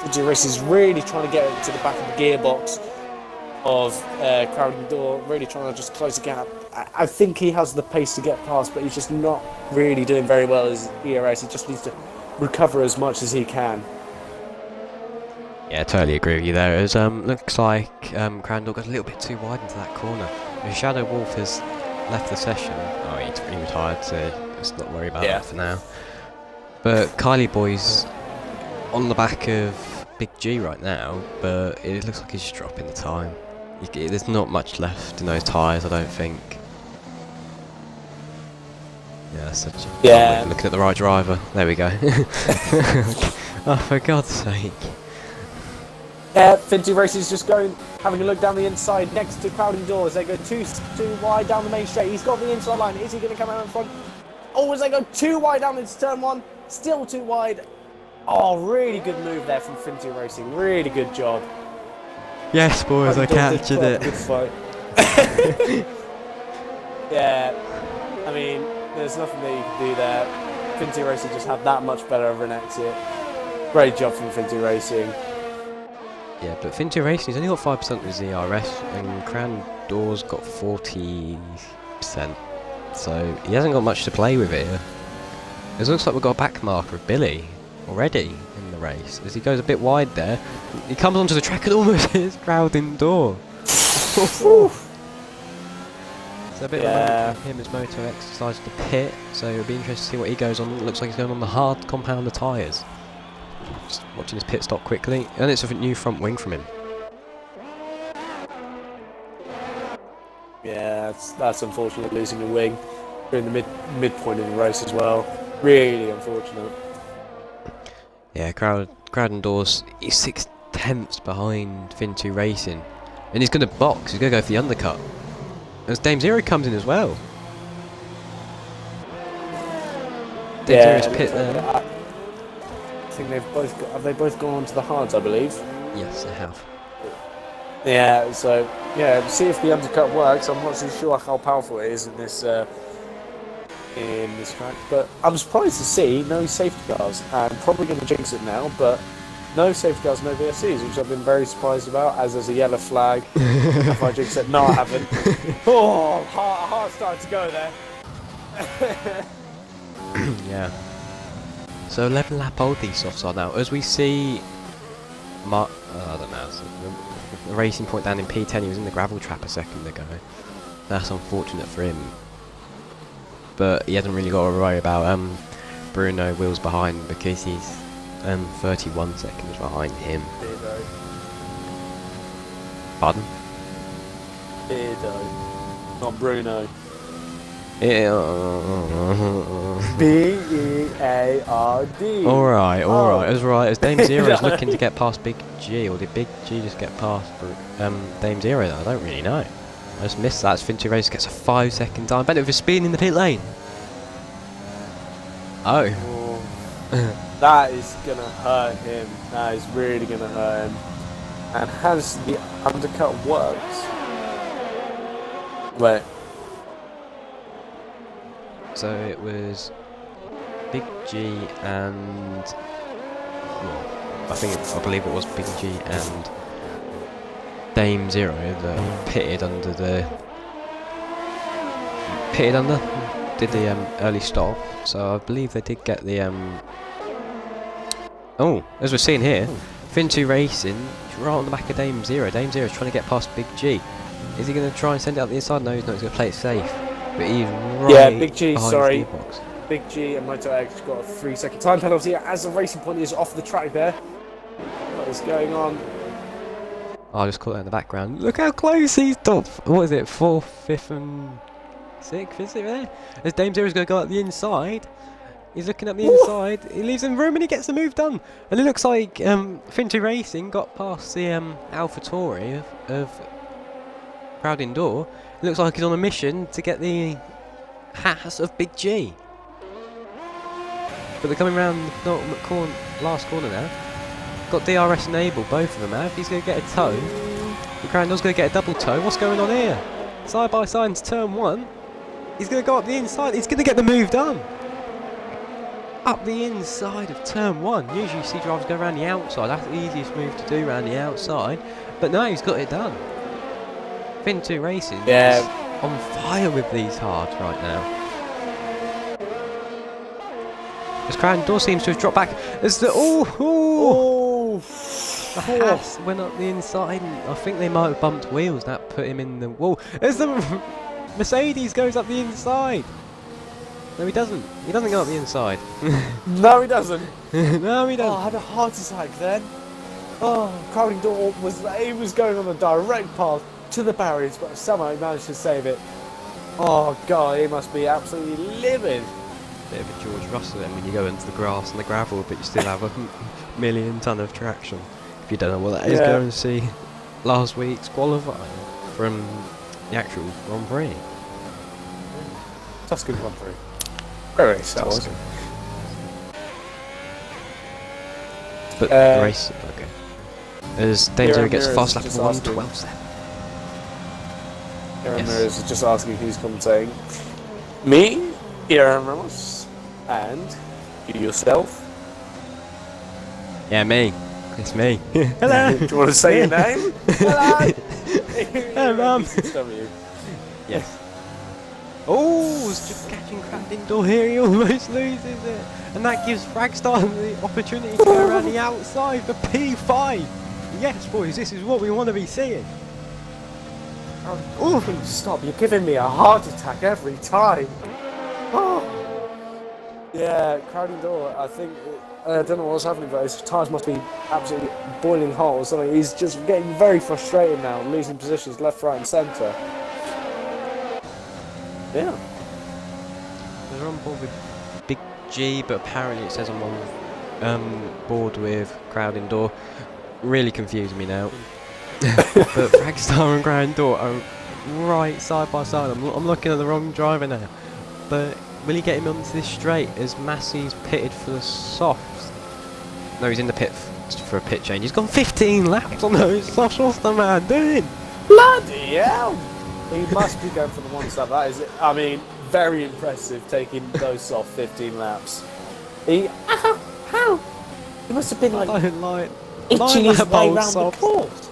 Finty Racing is really trying to get it to the back of the gearbox. of Crowding Door, really trying to just close the gap. I think he has the pace to get past, but he's just not really doing very well as ERS. He just needs to recover as much as he can. Yeah, totally agree with you there. It looks like Crandall got a little bit too wide into that corner. Shadow Wolf has left the session. Oh, he retired, so let's not worry about that for now. But Kylie Boy's on the back of Big G right now, but it looks like he's just dropping the time. There's not much left in those tyres, I don't think. Yeah, such a... Yeah. Oh, looking at the right driver. There we go. Oh, for God's sake. Yeah, Finty Racing's just having a look down the inside next to Crowding Doors. They go too wide down the main straight. He's got the inside line. Is he going to come out in front? Oh, as they go too wide down into turn one. Still too wide. Oh, really good move there from Finty Racing. Really good job. Yes, boys, I captured it. Good fight. Yeah, I mean, there's nothing that you can do there. Finty Racing just had that much better of an exit. Great job from Finty Racing. Yeah, but Finty Racing's only got 5% of his ERS, and Crandall's got 40%. So he hasn't got much to play with here. It looks like we've got a back marker of Billy already in the race. As he goes a bit wide there, he comes onto the track and almost hits Crowding Door. So a bit of him as Moto exercise the pit, so it'll be interesting to see what he goes on. It looks like he's going on the hard compounder tyres. Just watching his pit stop quickly, and it's a new front wing from him. Yeah, that's unfortunate, losing a wing during the midpoint of the race as well. Really unfortunate. Yeah, Crowding Doors, he's 6/10 behind Finty Racing, and he's going to box. He's going to go for the undercut. As Dame Zero comes in as well. Dame Zero's pit there. I think have they both gone on to the hards, I believe. Yes, they have. Yeah, so see if the undercut works. I'm not too sure how powerful it is in this track, but I'm surprised to see no safety cars. I'm probably going to jinx it now, but no safety cars, no VSCs, which I've been very surprised about. As there's a yellow flag. If I jinx it, no, I haven't. Oh, heart started to go there. Yeah. So 11 lap old these softs are now. As we see, I don't know. So the racing point down in P10. He was in the gravel trap a second ago. That's unfortunate for him. But he hasn't really got to worry about Bruno wheels behind because he's 31 seconds behind him. Beardo. Pardon? Beardo. Not Bruno. B-E-A-R-D. Alright, that's right. As Dame Zero is looking to get past Big G, or did Big G just get past Dame Zero? I don't really know. I just missed that. Finty Race gets a 5-second time benefit for speeding in the pit lane. Oh. That is gonna hurt him. That is really gonna hurt him. And has the undercut worked? Wait. So it was Big G and I believe it was Big G and Dame Zero that pitted under, did the early stop. So I believe they did get the oh, as we're seeing here, Finty Racing right on the back of Dame Zero. Dame Zero is trying to get past Big G. Is he going to try and send it out the inside? No, he's not. He's going to play it safe. But he's right Big G, behind sorry. the gearbox. Big G and Moto X got a 3-second time penalty as the racing point is off the track there. What is going on? Oh, I just caught that in the background. Look how close he's top. What is it? 4th, 5th and 6th, is it there? As Dame Zero's going to go up the inside. He's looking at the inside. He leaves him room and he gets the move done. And it looks like Finty Racing got past the AlphaTauri of Crowding Door. It looks like he's on a mission to get the Haas of Big G. But they're coming round the last corner now. Got DRS enabled, both of them have. He's going to get a toe. Crandall's going to get a double toe. What's going on here? Side by side into turn 1. He's going to go up the inside. He's going to get the move done. Up the inside of turn 1. Usually you see drivers go around the outside. That's the easiest move to do, around the outside. But no, he's got it done. Fin 2 Racing Yeah. is on fire with these hards right now. As Crown Door seems to have dropped back as the the Haas went up the inside, and I think they might have bumped wheels. That put him in the wall. As the Mercedes goes up the inside. No, he doesn't. He doesn't go up the inside. No, he doesn't. No, he Oh, doesn't. I had a heart attack then. Oh, Crowding Door was going on a direct path to the barriers, but somehow he managed to save it. Oh god, he must be absolutely livid. Bit of a George Russell then when you go into the grass and the gravel, but you still have a million ton of traction. If you don't know what that is, go and see last week's qualifying from the actual Grand Prix. Tuscan Grand Prix. Very race that was. Tuscan. But the race, okay. As Danger gets a fast lap of 1:12.7. ERN is just asking who's commentating. Me, ERN, and you yourself. Yeah, me. It's me. Hello. Do you want to say your name? Hello. Hello, Mum. ERN. Yes. Oh, it's just catching Crowd Indoor here. He almost loses it, and that gives Fragstar the opportunity to go around the outside for P5. Yes, boys, this is what we want to be seeing. Oh, please stop! You're giving me a heart attack every time. Oh. Yeah, Crowding Door. I think I don't know what's happening, but his tyres must be absolutely boiling hot or something. He's just getting very frustrated now, losing positions left, right, and centre. Yeah. They're on board with Big G, but apparently it says I'm on board with Crowd Indoor. Really confusing me now. But Fragstar and Crowd Indoor are right side by side. I'm looking at the wrong driver now. But will he get him onto this straight as Massey's pitted for the softs? No, he's in the pit for a pit change. He's gone 15 laps on those softs. What's the man doing? Bloody hell! He must be going for the one step. That is, I mean, very impressive taking those off 15 laps. How? He must have been like itching his way around the course.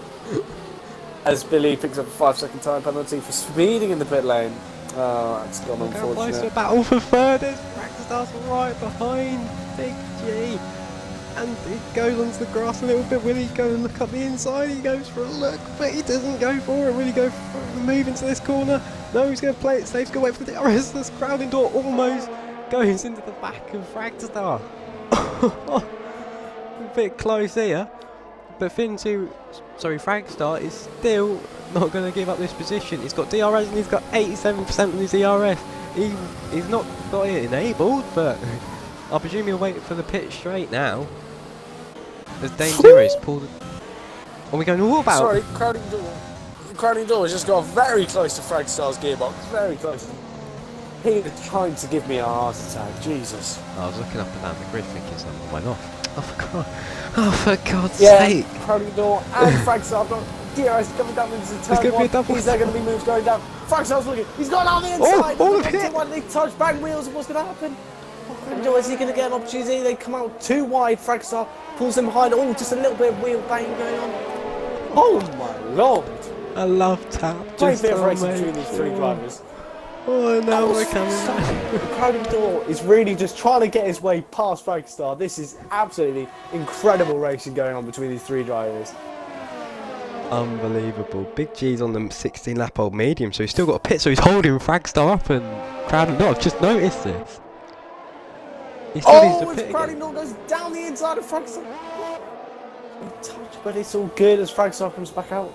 As Billy picks up a 5-second time penalty for speeding in the pit lane. Oh, that's gone unfortunate. Close to a battle for third as Fragstar's right behind Big G. And he goes onto the grass a little bit. Will he go and look up the inside? He goes for a look, but he doesn't go for it. Will he go for the move into this corner? No, he's going to play it safe. He's going to wait for the DRS. This Crowding Door almost goes into the back of Fragstar. A bit close here. But Fragstar is still not going to give up this position. He's got DRS and he's got 87% of his DRS. He's not got it enabled, but I presume he'll wait for the pit straight now. As Dangerous pulled. Are we going all about? Sorry, Crowding Door has just got very close to Fragstar's gearbox. Very close. He is trying to give me a heart attack. Jesus. I was looking up and down the grid thinking something went off. Oh, for God's sake. Yeah, Crowding Door and Fragstar have got DRS coming down into the turn one. Is there going to be moves going down? Fragstar's looking. He's gone out the inside. Oh, hit. They touch back wheels. What's going to happen? Is he going to get an opportunity? They come out too wide. Fragstar pulls them behind. Oh, just a little bit of wheel bang going on. Oh my lord! A love tap. Great bit of racing between these three drivers. Oh, now we're coming. Crowding Door is really just trying to get his way past Fragstar. This is absolutely incredible racing going on between these three drivers. Unbelievable. Big G's on the 16-lap-old medium, so he's still got a pit, so he's holding Fragstar up and Crowding Door. I've just noticed this. He still needs to pit Crowding Door goes down the inside of Fragstar. Touch, but it's all good as Fragstar comes back out.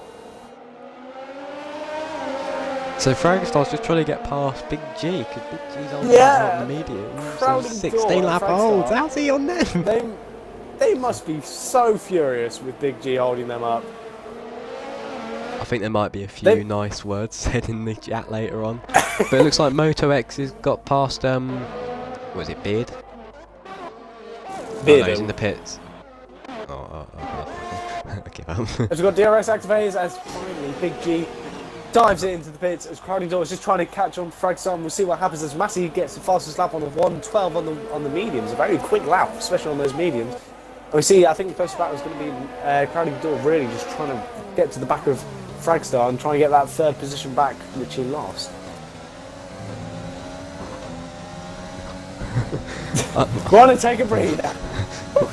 So Fragstar's just trying to get past Big G, because Big G's on the medium. So 16-lap-olds. How's he on them? They must be so furious with Big G holding them up. I think there might be a few nice words said in the chat later on. But it looks like Moto X has got past, what is it, Beard? Beard. Oh, no, he's in the pits. Okay, We've got DRS activators as finally Big G dives it into the pits as Crowding Door is just trying to catch on Fragstar. We'll see what happens as Massey gets the fastest lap on the 1:12 on the mediums. A very quick lap, especially on those mediums. And we see, I think the closest battle is going to be Crowding Door really just trying to get to the back of Fragstar and try and get that third position back, which he lost. Go on and take a breather.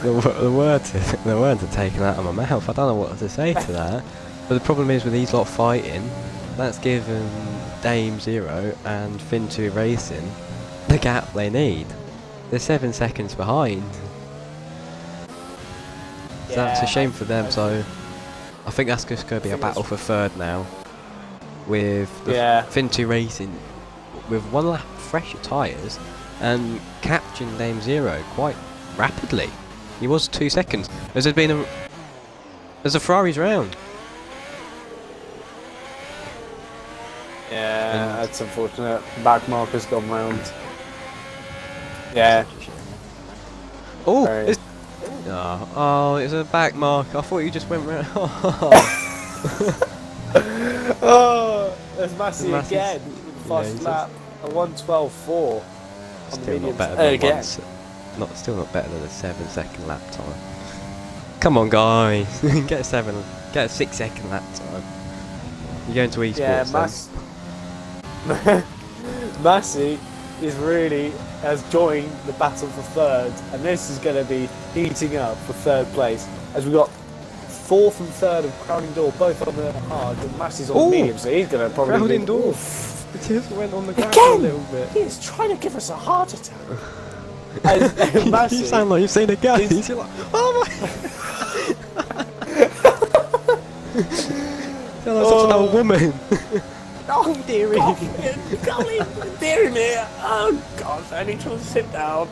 The words are taken out of my mouth. I don't know what to say to that. But the problem is with these lot fighting, that's given Dame Zero and Fin2 Racing the gap they need. They're 7 seconds behind. So that's a shame for them. So I think that's just going to be a battle for third now. With the Fin2 Racing with one lap fresher tyres and capturing Dame Zero quite rapidly. He was 2 seconds. There's a Ferrari's round. Yeah, that's unfortunate. Back marker's gone round. Yeah. Oh, it's it's a back mark. I thought you just went round. Oh, there's Massey again. Fast lap, a 1:12.4. Still not better than still not better than a 7-second lap time. Come on, guys, get a 6-second lap time. You're going to esports then. Massey has joined the battle for third, and this is going to be heating up for third place. As we've got fourth and third of Crowding Door, both on the hard, and Massey's on medium, so he's going to probably Crowding Door. It just went on the ground a little bit. He is trying to give us a heart attack. You sound like you've seen a ghost. You're like, oh my! Sound like such an old woman. Oh dearie, dearie me! Oh gosh, I need to sit down.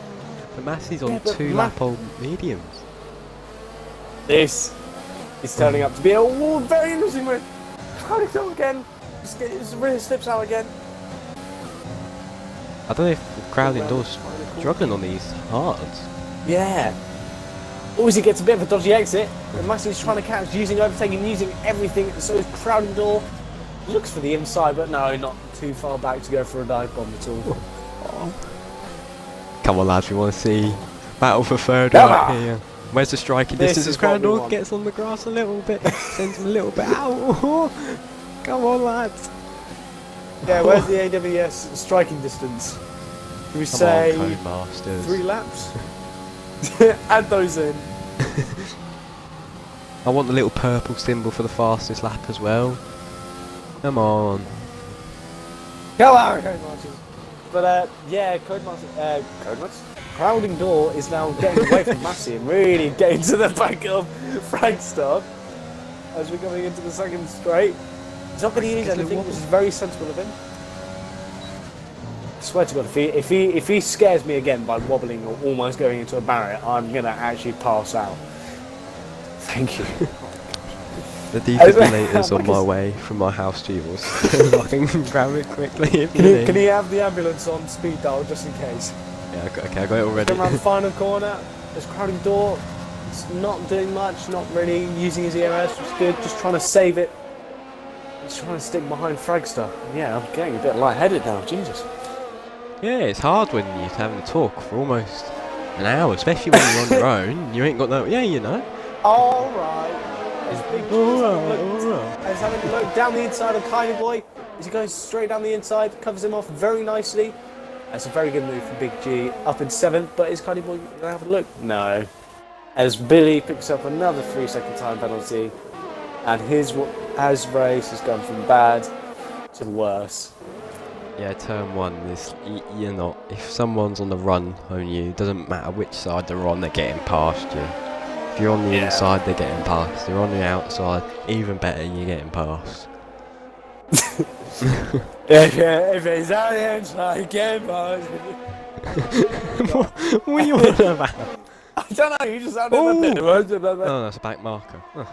The Massey's on 2 lap old mediums. This is turning up to be a very interesting one. How did it go again? It really slips out again. I don't know if Crowding Door's struggling on these hards. Yeah. Always he gets a bit of a dodgy exit. And Massey's trying to catch, using overtaking, using everything. So is Crowding Door. Looks for the inside, but no, not too far back to go for a dive bomb at all. Oh. Come on, lads, we want to see battle for third right here. Where's the striking distance? As Crowding Door gets on the grass a little bit, sends him a little bit out. Come on, lads. Yeah, where's the AWS striking distance? Can we say 3 laps? Add those in. I want the little purple symbol for the fastest lap as well. Come on. Come on, Codemasters. But yeah, Codemasters. Crowding Door is now getting away from Massey and really getting to the back of Fragstar as we're coming into the second straight. He's not going to use anything, which is very sensible of him. I swear to God, if he scares me again by wobbling or almost going into a barrier, I'm going to actually pass out. Thank you. The defibrillator's on my way from my house to yours. I can grab it quickly if you need. Can you have the ambulance on speed dial just in case? Yeah, okay, I got it already. Come around the final corner. There's Crowding Door. It's not doing much, not really using his ERS, which is good. Just trying to save it. Just trying to stick behind Fragstar. Yeah, I'm getting a bit lightheaded now. Jesus. Yeah, it's hard when you're having to talk for almost an hour, especially when you're on your own. You ain't got no. Yeah, you know. All right. There's Big G. He's having a look down the inside of Tiny Boy. As he goes straight down the inside, covers him off very nicely. That's a very good move for Big G. Up in 7th, but is Tiny Boy going to have a look? No. As Billy picks up another 3-second time penalty, and his race has gone from bad to worse. Yeah, turn 1 is you're not. If someone's on the run on you, doesn't matter which side they're on, they're getting past you. If you're on the inside, they're getting past. If you're on the outside, even better, you're getting past. If he's on the inside, get past. What are you on about? I don't know. You just sounded a bit. Oh, that's a back marker. Oh.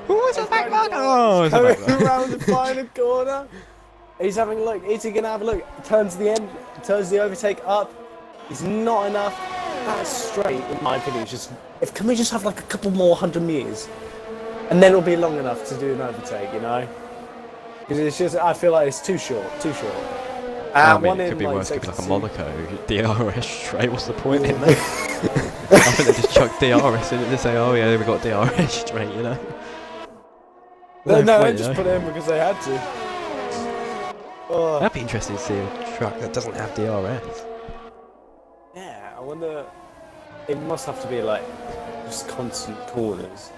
What's a back marker? Oh, it's a back marker. Around the final corner. He's having a look. Is he going to have a look? Turns the end. Turns the overtake up. It's not enough. That's straight, in my opinion. It's just, can we just have like a couple more 100 meters, and then it'll be long enough to do an overtake, you know? Because it's just, I feel like it's too short. I mean, it could be worse. It could be like a Monaco DRS straight. What's the point in that? I think they just chucked DRS in it to say, oh yeah, we got DRS straight, you know. No, they point, just though. put it in because they had to. Oh. That'd be interesting to see a track that doesn't have DRS. Yeah, I wonder. It must have to be like just constant corners.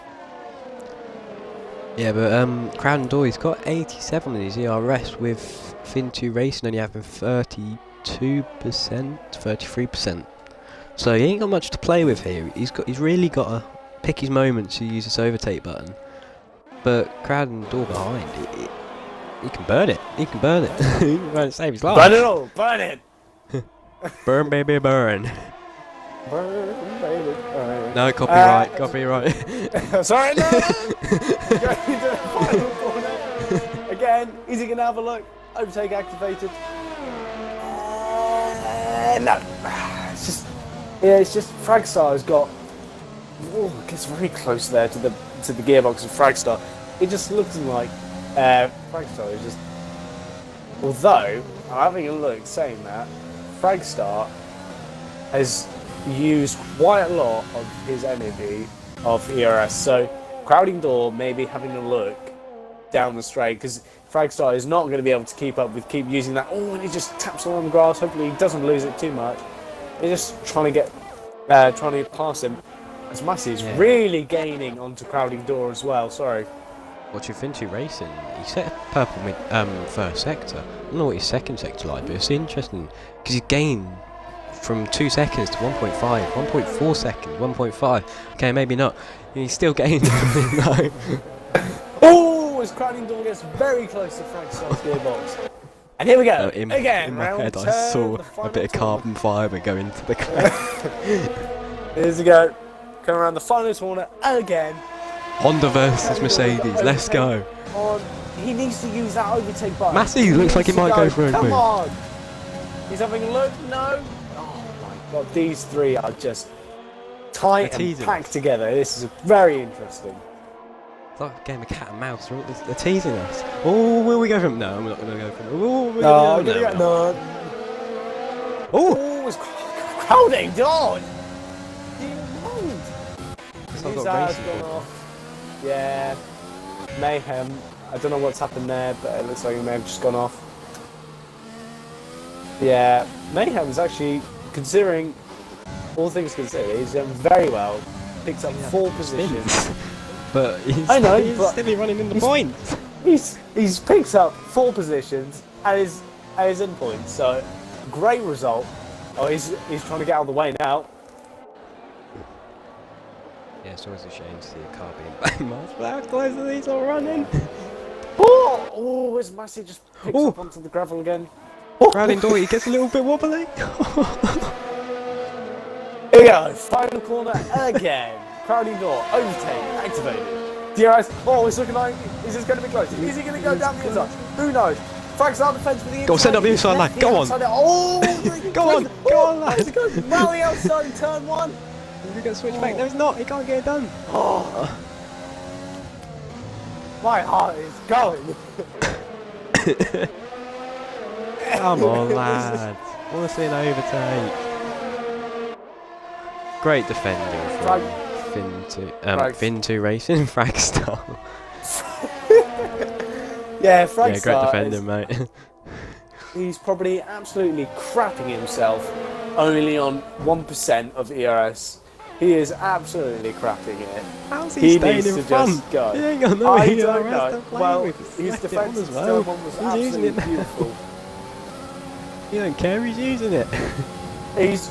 Yeah, but Crowden Doyle's got 87 in his ERS with Fin2 Racing only having 32%, 33%. So he ain't got much to play with here. He's really got to pick his moments to use this overtake button. But Crowden Doyle behind, he can burn it. He can burn it. He can burn it, save his life. Burn it all! Burn it! Burn, baby, burn. Burn, baby, burn. No, copyright, copyright. Sorry, no! Going to the final corner. Again, is he going to have a look? Overtake activated. No. It's just Fragstar has got. Oh, it gets very close there to the gearbox of Fragstar. It just looks like Fragstar is just. Although I'm having a look, saying that Fragstar has used quite a lot of his energy of ERS. So Crowding Door may be having a look down the straight because Fragstar is not going to be able to keep up with keep using that. Oh, and he just taps along the grass. Hopefully he doesn't lose it too much. He's just trying to pass him. As Massey's really gaining onto Crowding Door as well. Sorry. Watching Fin2 Racing, he set purple mid first sector. I don't know what his second sector like, but it's interesting because he's gained from 2 seconds to 1.5, 1.4 seconds, 1.5. Okay, maybe not. He's still gaining. No. Oh, as Crowding Door gets very close to Fragstar's gearbox. And here we go. In Again, my round head, 10, I saw the a final bit of tournament. carbon fibre go into the car. Here's we go. Coming around the final corner again. Honda versus Mercedes. Let's go. He needs to use that overtake button. Massey looks like he might go for a Come move. on. He's having a look. No. Oh my god, these three are just tight They're and teasing packed us. together. This is very interesting. It's like a game of cat and mouse. They're teasing us. Oh, will we go for him? No, we're not going to go for him. Oh, will we No, go? no. Oh, Oh, it's Crowding Door. it's not His got eyes racing. gone off. Yeah. Mayhem. I don't know what's happened there, but it looks like he may have just gone off. Yeah. Mayhem's actually, considering all things considered, he's done very well. Picks up 4 positions. But he's, I know, he's but still running in the points. He's picked up 4 positions and is in points. So great result. Oh, he's trying to get out of the way now. Yeah, it's always a shame to see a car being back miles. But how close are these all running? Oh, as Massey just picks Oh. up onto the gravel again. Crowding Door, he gets a little bit wobbly. Here we go, final corner again. Crowding Door, overtake, activated. DRS, oh, it's looking like, is this going to be close? Is he going to go down the inside? Who knows? Fragstar defense for the inside. Go on, send up the inside, lad. Go on. Oh, Go on, go on, lad. How's it going? Rally outside in turn 1. He's going to switch back. No, he's not. He can't get it done. Oh. My heart is going. Come on, lads. I want to see an overtake. Great defending from Fin2 Racing, Fragstar. Yeah, Fragstar. Yeah, great defending, mate. He's probably absolutely crapping himself only on 1% of ERS. He is absolutely crapping it. How's He staying needs in to front? just go. He ain't got no I ERS don't to know. play Well, with. He's his left it on defense as in well. turn 1 was He's using absolutely it now. beautiful. He don't care, he's using it.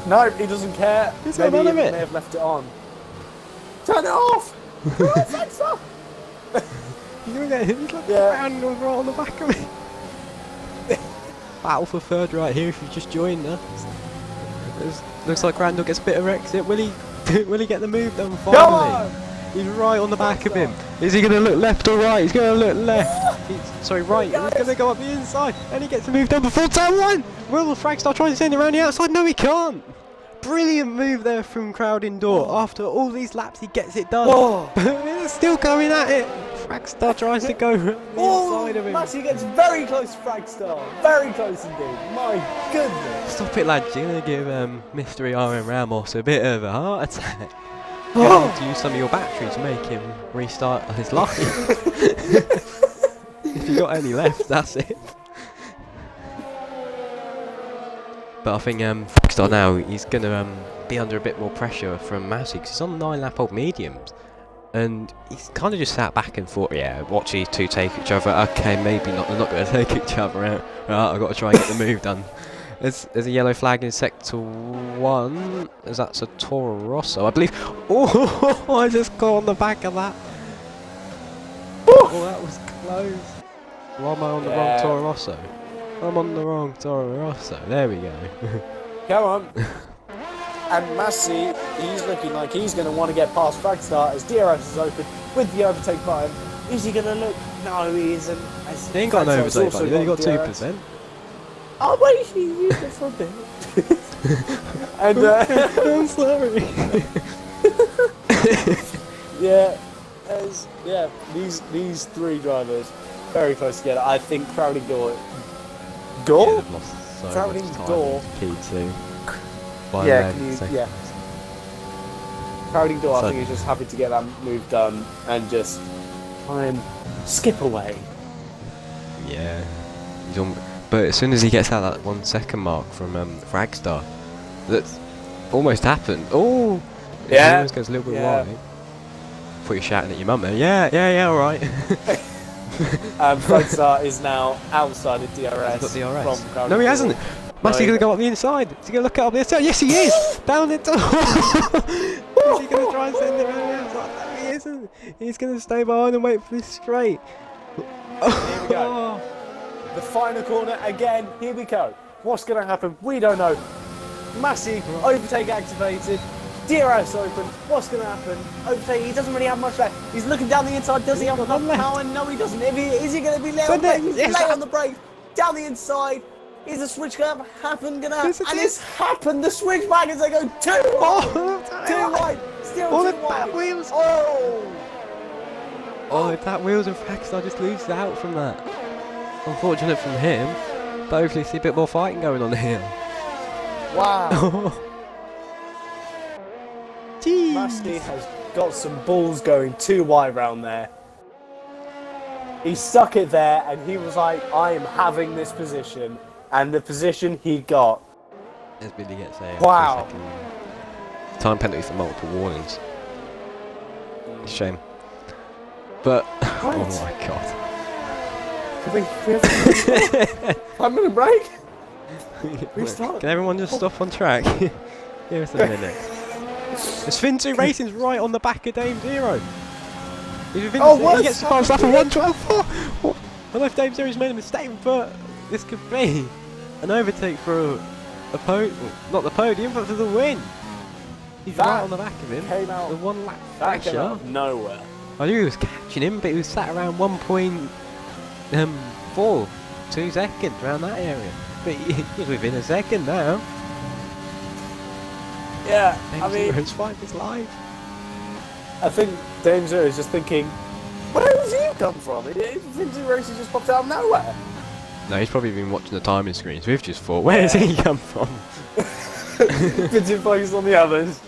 No, he doesn't care. He's got Maybe none he of it. may have left it on. Turn it off! Turn it off, Fragstar! He's gonna get hit. He's like Yeah. round right on the back of me. Battle for third right here if you've just joined us. Looks like Randall gets a bit of exit. Will he get the move done Come finally? on! He's right on the back of him. Is he going to look left or right? He's going to look left. Sorry, right. He's going to go up the inside. And he gets a move done before turn 1. Will Fragstar try to send it around the outside? No, he can't. Brilliant move there from Crowding Door. After all these laps, he gets it done. Oh. But he's still going at it. Fragstar tries to go the inside of him. Massey gets very close to Fragstar. Very close indeed. My goodness. Stop it, lads. You're going to give Mystery ERN Ramos a bit of a heart attack. You're going to have to use some of your battery to make him restart his life. If you got any left, that's it. But I think Fragstar now, he's going to be under a bit more pressure from Massey because he's on 9-lap-old mediums. And he's kind of just sat back and thought, yeah, watch these two take each other. Okay, maybe not. They're not going to take each other out. Right, I've got to try and get the move done. There's a yellow flag in sector 1. That's a Toro Rosso, I believe. Oh, I just got on the back of that. Oh, that was close. Or am I on the wrong Toro Rosso? I'm on the wrong Toro Rosso. There we go. Come on. And Massey, he's looking like he's going to want to get past Fragstar as DRS is open with the overtake button. Is he going to look? No, he isn't. He ain't got an overtake button. He only got 2%. Oh wait, he used it for a bit. And I'm sorry. these three drivers very close together. I think Crowley Gore. Yeah, they've lost so Crowley much time Gore. into P2. Crowley Gore, I think he's just happy to get that move done and just try and skip away. Yeah. But as soon as he gets out that 1 second mark from Fragstar, that's almost happened. Oh! Yeah. It almost goes a little bit wide. Thought you were shouting at your mum there. Yeah, alright. Fragstar is now outside of DRS. He's got DRS. From Crowley No, he Gore. hasn't. Massey's going to go up the inside. Is he going to look up the inside? Yes, he is! Down it. Is he going to try and send it around the outside? No, he isn't. He's going to stay behind and wait for this straight. Here we go. The final corner again. Here we go. What's going to happen? We don't know. Massey, overtake activated. DRS open. What's going to happen? Overtake. He doesn't really have much left. He's looking down the inside. Does he have enough power? No, he doesn't. Is he going to be late on the brake? He's late on the brake. Down the inside. Is the switch going to happen? And it's happened. The switch back as they go too wide. Too wide. Still too the wide. back wheels. Oh, if that wheels and Fragstar just loses out from that. Unfortunate from him, but hopefully see a bit more fighting going on here. Wow. Jeez. Massey has got some balls going too wide round there. He stuck it there and he was like, I am having this position. And the position he got. As Billy gets a wow. Time penalty for multiple warnings. Shame. But, oh my god. We have 5 minute break? Restart. Can everyone just stop on track? Give us a minute. The Spin2 Racing's right on the back of Dame Zero. He gets the fast lap of 1:12.4. I don't know if Dame Zero's made a mistake, but this could be an overtake for a podium. Not the podium, but for the win. He's right on the back of him. Came out, the 1 lap that came pressure. out of nowhere. I knew he was catching him, but he was sat around 1.4, 2 seconds around that area. But he's within a second now. Yeah, Dame I mean, Zero's fight his life. I think Dame Zero is just thinking, where has he come from? Spin2 Racing just popped out of nowhere. No, he's probably been watching the timing screens. We've just thought, where does he come from? Been too focused on the others.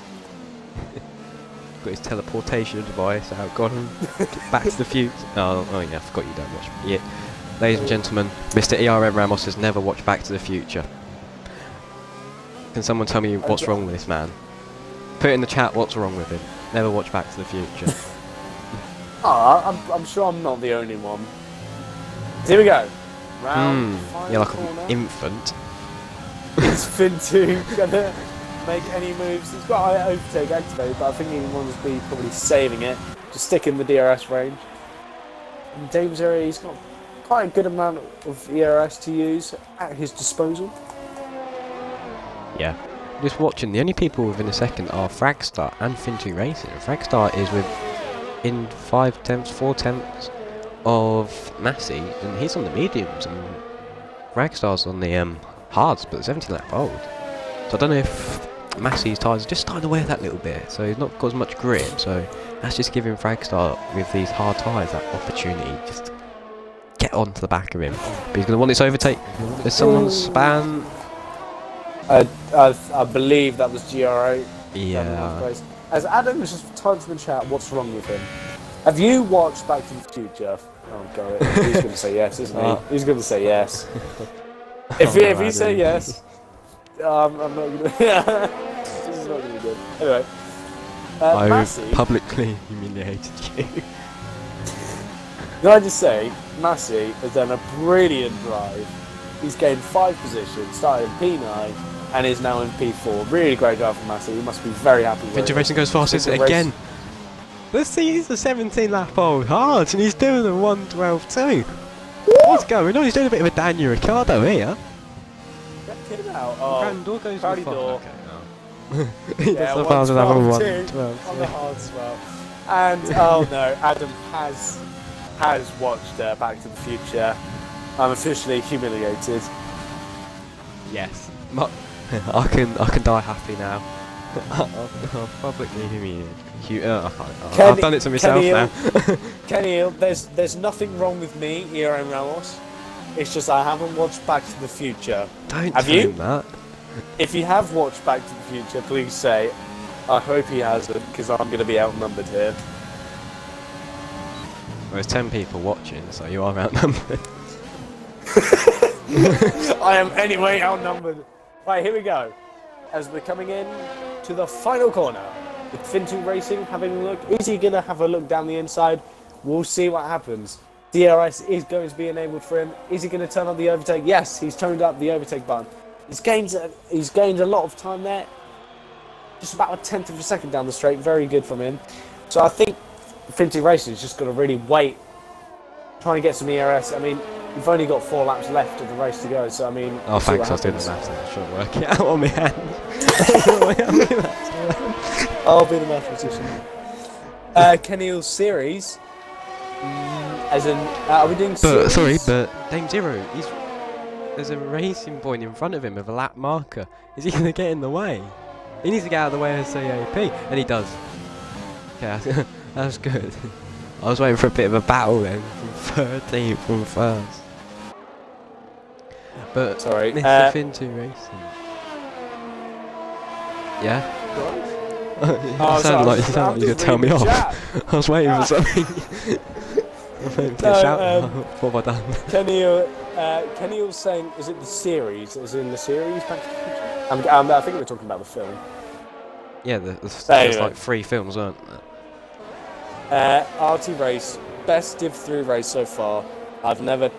Got his teleportation device out, got him back to the future. Oh yeah, I forgot you don't watch. Yeah, ladies and gentlemen, Mr. ERN Ramos has never watched Back to the Future. Can someone tell me what's wrong with this man? Put in the chat what's wrong with him. Never watch Back to the Future. I'm sure I'm not the only one. Here we go. Round You're like corner. an infant. Is Spin2 gonna make any moves? He's got overtake activated, but I think he wants to be probably saving it, just stick in the DRS range. And Dame Zero, he's got quite a good amount of ERS to use at his disposal. Yeah. Just watching, the only people within a second are Fragstar and Spin2 Racing. Fragstar is within 4 tenths of Massey, and he's on the mediums, and Fragstar's on the hards, but 17 lap old. So I don't know if Massey's tyres are just starting to wear that little bit, so he's not got as much grip. So that's just giving Fragstar with these hard tyres that opportunity just to get onto the back of him. But he's going to want this overtake. There's someone span. I believe that was GRA. Yeah. As Adam has just typed in the chat, what's wrong with him? Have you watched Back to the Future? Oh god, he's going to say yes, isn't he? He's going to say yes. If you say yes, I'm not going to. This is not going to be good. Anyway, I Massey, publicly humiliated you. can I just say, Massey has done a brilliant drive. He's gained 5 positions, started in P9, and is now in P4. Really great drive from Massey. He must be very happy with it. Vintage Racing goes fast again. Let's see, he's a 17 lap old hard, and he's doing a 1:12.2. What's going on? He's doing a bit of a Daniel Ricciardo here. Check him out. Oh, Grand door goes Crowdy with door. He does the fast another 1:12. On the hard as well. And oh no, Adam has watched Back to the Future. I'm officially humiliated. Yes, I can die happy now. I'm publicly humiliated. I've done it to myself now. Kenny Hill, there's nothing wrong with me, ERN Ramos. It's just I haven't watched Back to the Future. Don't have tell you? him that. If you have watched Back to the Future, please say. I hope he hasn't, because I'm going to be outnumbered here. Well, there's 10 people watching, so you are outnumbered. I am anyway outnumbered. Right, here we go. As we're coming in to the final corner, with Fintu Racing having a look. Is he going to have a look down the inside? We'll see what happens. DRS is going to be enabled for him. Is he going to turn on the overtake? Yes, he's turned up the overtake button. He's gained a lot of time there. Just about a tenth of a second down the straight. Very good from him. So I think Fintu Racing is just got to really wait, trying to get some ERS. I mean, we've only got 4 laps left of the race to go, so I mean... Oh, thanks, I was doing the maths and I shouldn't work it out on my hand. I'll be the mathematician. Kenny Hill's series, as in, are we doing series? But Dame Zero, there's a racing point in front of him with a lap marker. Is he going to get in the way? He needs to get out of the way of CAP, and he does. Okay, that's good. I was waiting for a bit of a battle then, from 13th from first. But sorry, Mr. Fintu Racing. Yeah? Oh, It sounded like you were going to tell me off. I was waiting for something. I was waiting for a shout. What have I done? Kenny was saying, is it the series? Is it in the series? I think we're talking about the film. Yeah, there's Anyway. like 3 films, aren't there? RT race, best Div 3 race so far. I've never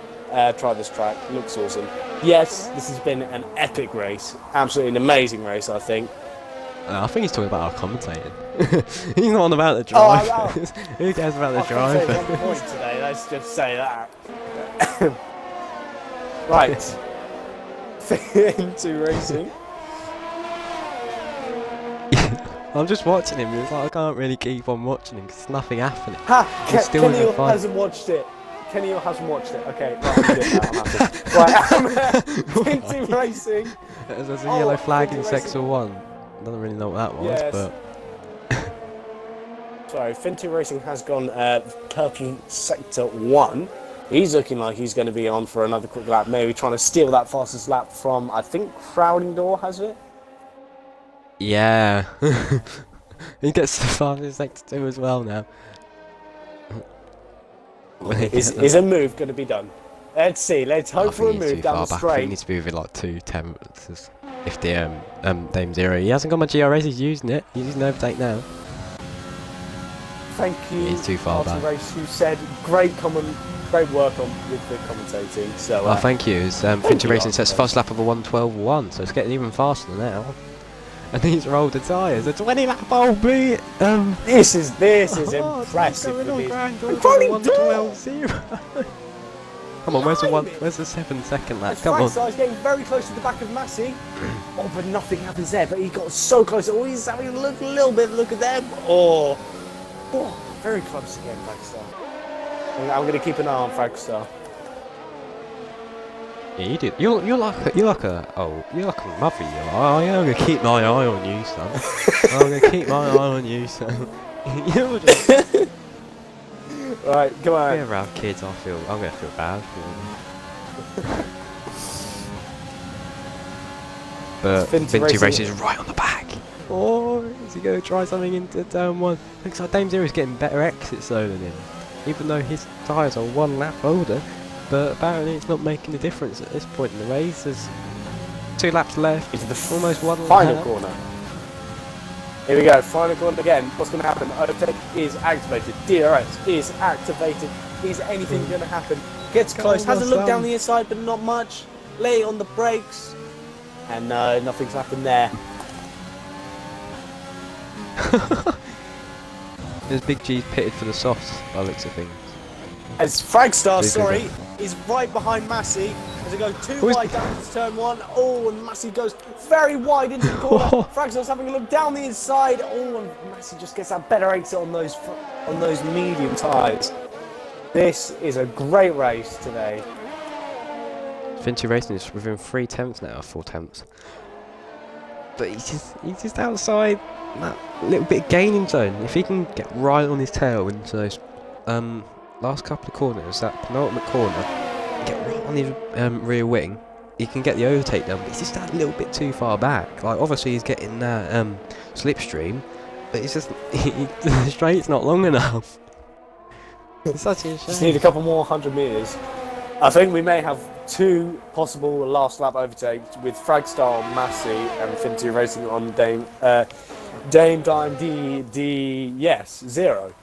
tried this track. Looks awesome. Yes, this has been an epic race. Absolutely an amazing race, I think. I think he's talking about our commentating. He's not on about the drive. Who cares about the drive? I'll take 1 point today, let's just say that. Right. Into racing. I'm just watching him. It's like I can't really keep on watching him because there's nothing happening. Kenny Hill hasn't watched it. Kenny Hill hasn't watched it. Okay, right, I'm good now. I'm happy. Right, into racing. There's a yellow flag in Sector 1. I don't really know what that was, Yes. but... Sorry, Fintu Racing has gone purple Sector 1. He's looking like he's going to be on for another quick lap, maybe trying to steal that fastest lap from, I think, Crowding Door has it? Yeah. He gets the fastest Sector 2 as well now. Is a move going to be done? Let's see, let's hope for a move down the straight. He needs to be within like 2 tenths. If the Dame Zero, he hasn't got my GRS, he's using it. He's using overtake now. Thank you, He's too far back. Race, who said great work on with the commentating. So, oh, thank you. Fintu Racing sets Arthur. first lap of a 1:12.1, so it's getting even faster now. And these are older tyres. A 20 lap old beat. This is impressive. Crowding Door 1:12.0. Come on, where's the 7-second lap? Come on. He's getting very close to the back of Massey. Oh, but nothing happens there. But he got so close. Oh, he's having a little bit look at them. Oh, very close again, Fragstar. I'm going to keep an eye on Fragstar. Yeah, you do. You're like a mother. You are. I'm gonna keep my eye on you, son. I'm gonna keep my eye on you, son. You're just Right, come if we on. ever have kids, I'm gonna feel bad for them. But Finty Vinty Racing- races right on the back. Or is he gonna try something into turn one? Looks like Dame Zero's getting better exits though than him, even though his tyres are 1 lap older. But apparently it's not making a difference at this point in the race. There's 2 laps left. Into the Almost 1 final lap. corner. Here we go, final corner again. What's going to happen? Overtake is activated. DRS is activated. Is anything going to happen? Gets close, has a look down the inside, but not much. Lay on the brakes. And no, nothing's happened there. There's Big G's pitted for the softs by the looks of things. As Fragstar, Big sorry, is right behind Massey. As they go too wide down into turn 1. Oh, and Massey goes very wide into the corner. Fragstar's having a look down the inside. Oh, and Massey just gets that better exit on those medium tyres. This is a great race today. Vinty Racing is within 3 tenths now, 4 tenths. But he's just outside that little bit of gaining zone. If he can get right on his tail into those last couple of corners, that penultimate corner, get right on his rear wing, he can get the overtake done. But he's just that little bit too far back. Like obviously he's getting that slipstream, but it's just the straight's not long enough. It's such a shame. Just need a couple more 100 metres. I think we may have 2 possible last lap overtakes with Fragstar on Massey and Finty Racing on Dame yes, 0.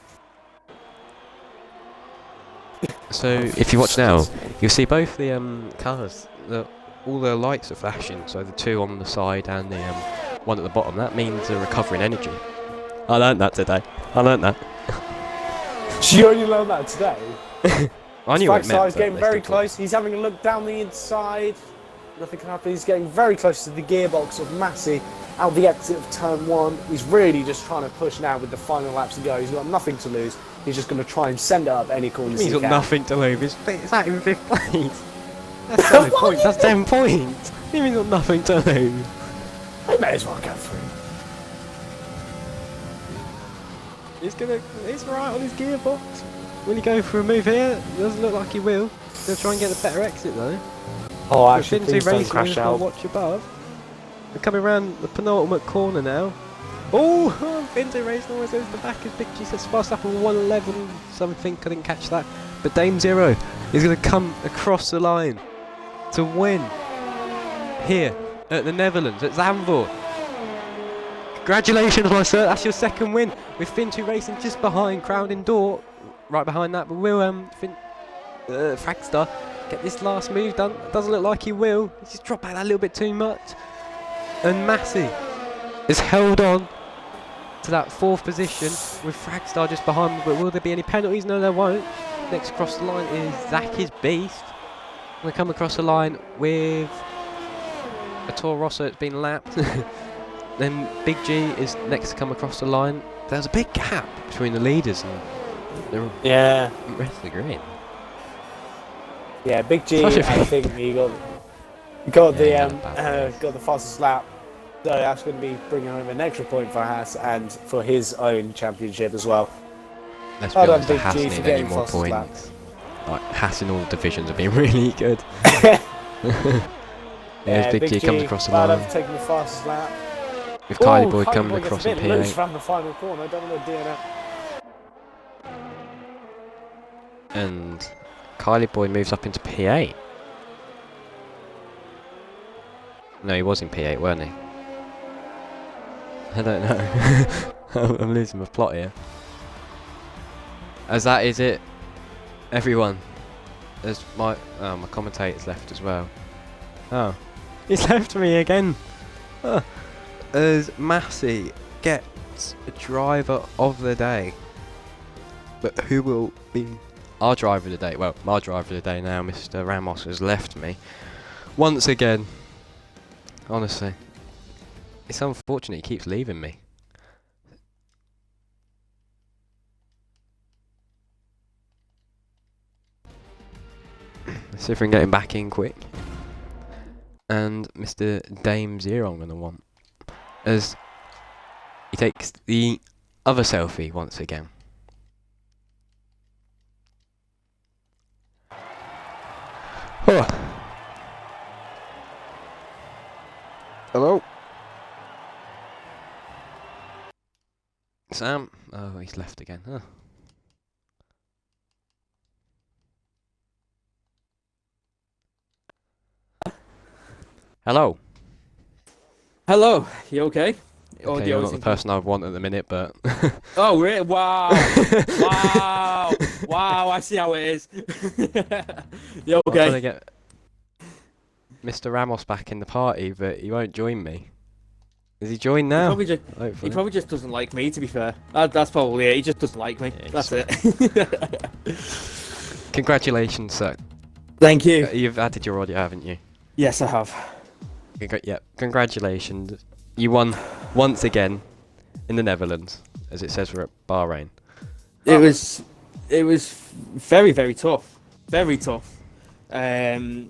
So if you watch now, you'll see both the colours, all the lights are flashing. So the 2 on the side and the 1 at the bottom. That means they're recovering energy. I learned that today. I learned that. She only learned that today. I knew what it meant. Fragstar is getting very close. He's having a look down the inside. Nothing can happen. He's getting very close to the gearbox of Massey. Out the exit of turn 1. He's really just trying to push now with the final laps to go. He's got nothing to lose. He's just going to try and send it up any corners he He's can. got nothing to lose. It's at in 5th place. That's 7 points. That's 10 points. He's got nothing to lose. I may as well go through. It's right on his gearbox. Will he go for a move here? Doesn't look like he will. He'll try and get a better exit though. Oh, actually, Finty please don't Racing crash is out. watch above. We're coming around the penultimate corner now. Oh, Finty Racing always goes to the back as Big G says fast up on 111 something. Couldn't catch that. But Dame Zero is going to come across the line to win here at the Netherlands at Zandvoort. Congratulations, my sir. That's your 2nd win with Finty Racing just behind Crowding Door. Right behind that, but will Fragstar get this last move done? Doesn't look like he will. He's just dropped back that little bit too much. And Massey is held on to that 4th position with Fragstar just behind him. But will there be any penalties? No, there won't. Next across the line is Zach's Beast. We come across the line with a Toro Rosso that's been lapped. Then Big G is next to come across the line. There's a big gap between the leaders and the rest of the grid. Yeah, Big G, I think he got the fastest lap. So that's going to be bringing home an extra point for Haas and for his own championship as well. Let's be honest, Haas need any more points. Like, Haas in all divisions have been really good. There's Big G comes across the line. Taking the fastest lap. With Kylie Boy coming across in P8. Loose from the final corner, don't know DNF. And Kylie Boy moves up into P8. No, he was in P8, weren't he? I don't know. I'm losing my plot here. As that is it, everyone. There's my commentator's left as well. Oh, he's left me again. Oh. As Massey gets a driver of the day. But who will be our driver of the day? Well, my driver of the day now, Mr. Ramos, has left me. Once again. Honestly. It's unfortunate he keeps leaving me. Let's see if we can get him back in quick. and Mr. Dame Zero I'm going to want, as he takes the other selfie once again. Oh. Hello? Sam? Oh, he's left again. Huh. Hello. Hello, you okay? Okay, you're not the person I want at the minute, but... Oh, really? Wow! Wow! Wow, I see how it is. You I'm trying to okay? get Mr. Ramos back in the party, but he won't join me. Is he joined He now? probably just doesn't like me, to be fair. That's probably it. He just doesn't like me. Yeah, That's it. Congratulations, sir. Thank you. You've added your audio, haven't you? Yes, I have. Yeah, congratulations. You won once again in the Netherlands, as it says we're at Bahrain. It was very, very tough. Very tough. The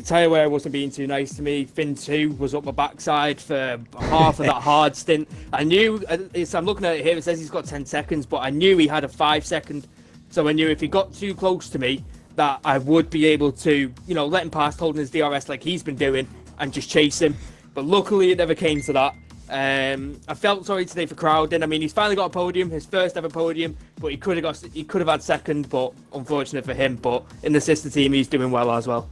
tyre wear wasn't being too nice to me. Fin 2 was up my backside for half of that hard stint. I knew, I'm looking at it here, it says he's got 10 seconds, but I knew he had a 5-second. So I knew if he got too close to me, that I would be able to, let him past holding his DRS like he's been doing and just chase him. But luckily it never came to that. I felt sorry today for Crowden. I mean, he's finally got a podium, his first ever podium, but he could have had second, but unfortunate for him. But in the sister team, he's doing well as well.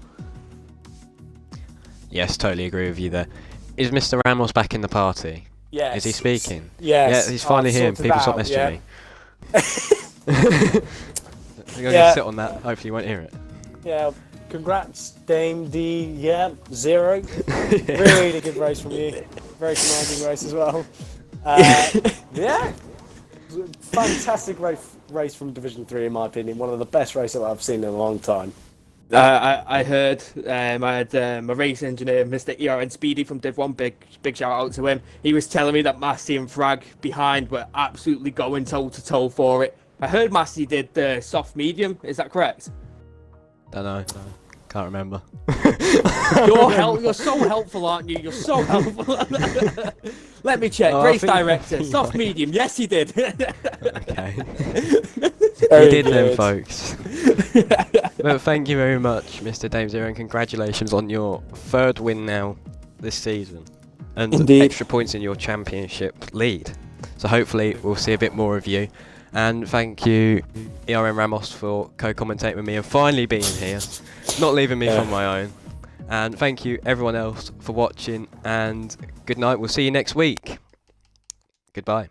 Yes, totally agree with you there. Is Mr. Ramos back in the party? Yes. Is he speaking? Yes. Yeah, he's finally here. People stop messaging me. I'm going to sit on that. Hopefully you won't hear it. Yeah. Congrats, Dame D. Yeah, Zero. Really good race from you. Very commanding race as well. Yeah. Fantastic race from Division 3 in my opinion. One of the best races I've seen in a long time. I heard I had my race engineer, Mr. ERN Speedy from Div 1, big shout out to him. He was telling me that Massey and Frag behind were absolutely going toe to toe for it. I heard Massey did the soft medium, is that correct? Don't know. Can't remember. You're so helpful, aren't you? You're so helpful. Let me check. Race director, soft medium. Yes, he did. Okay. He did then, folks. But thank you very much, Mr. Dame Zero, and congratulations on your third win now this season. And Indeed. Extra points in your championship lead. So hopefully we'll see a bit more of you. And thank you, ERN Ramos, for co-commentating with me and finally being here, not leaving me on my own. And thank you everyone else for watching, and good night. We'll see you next week. Goodbye.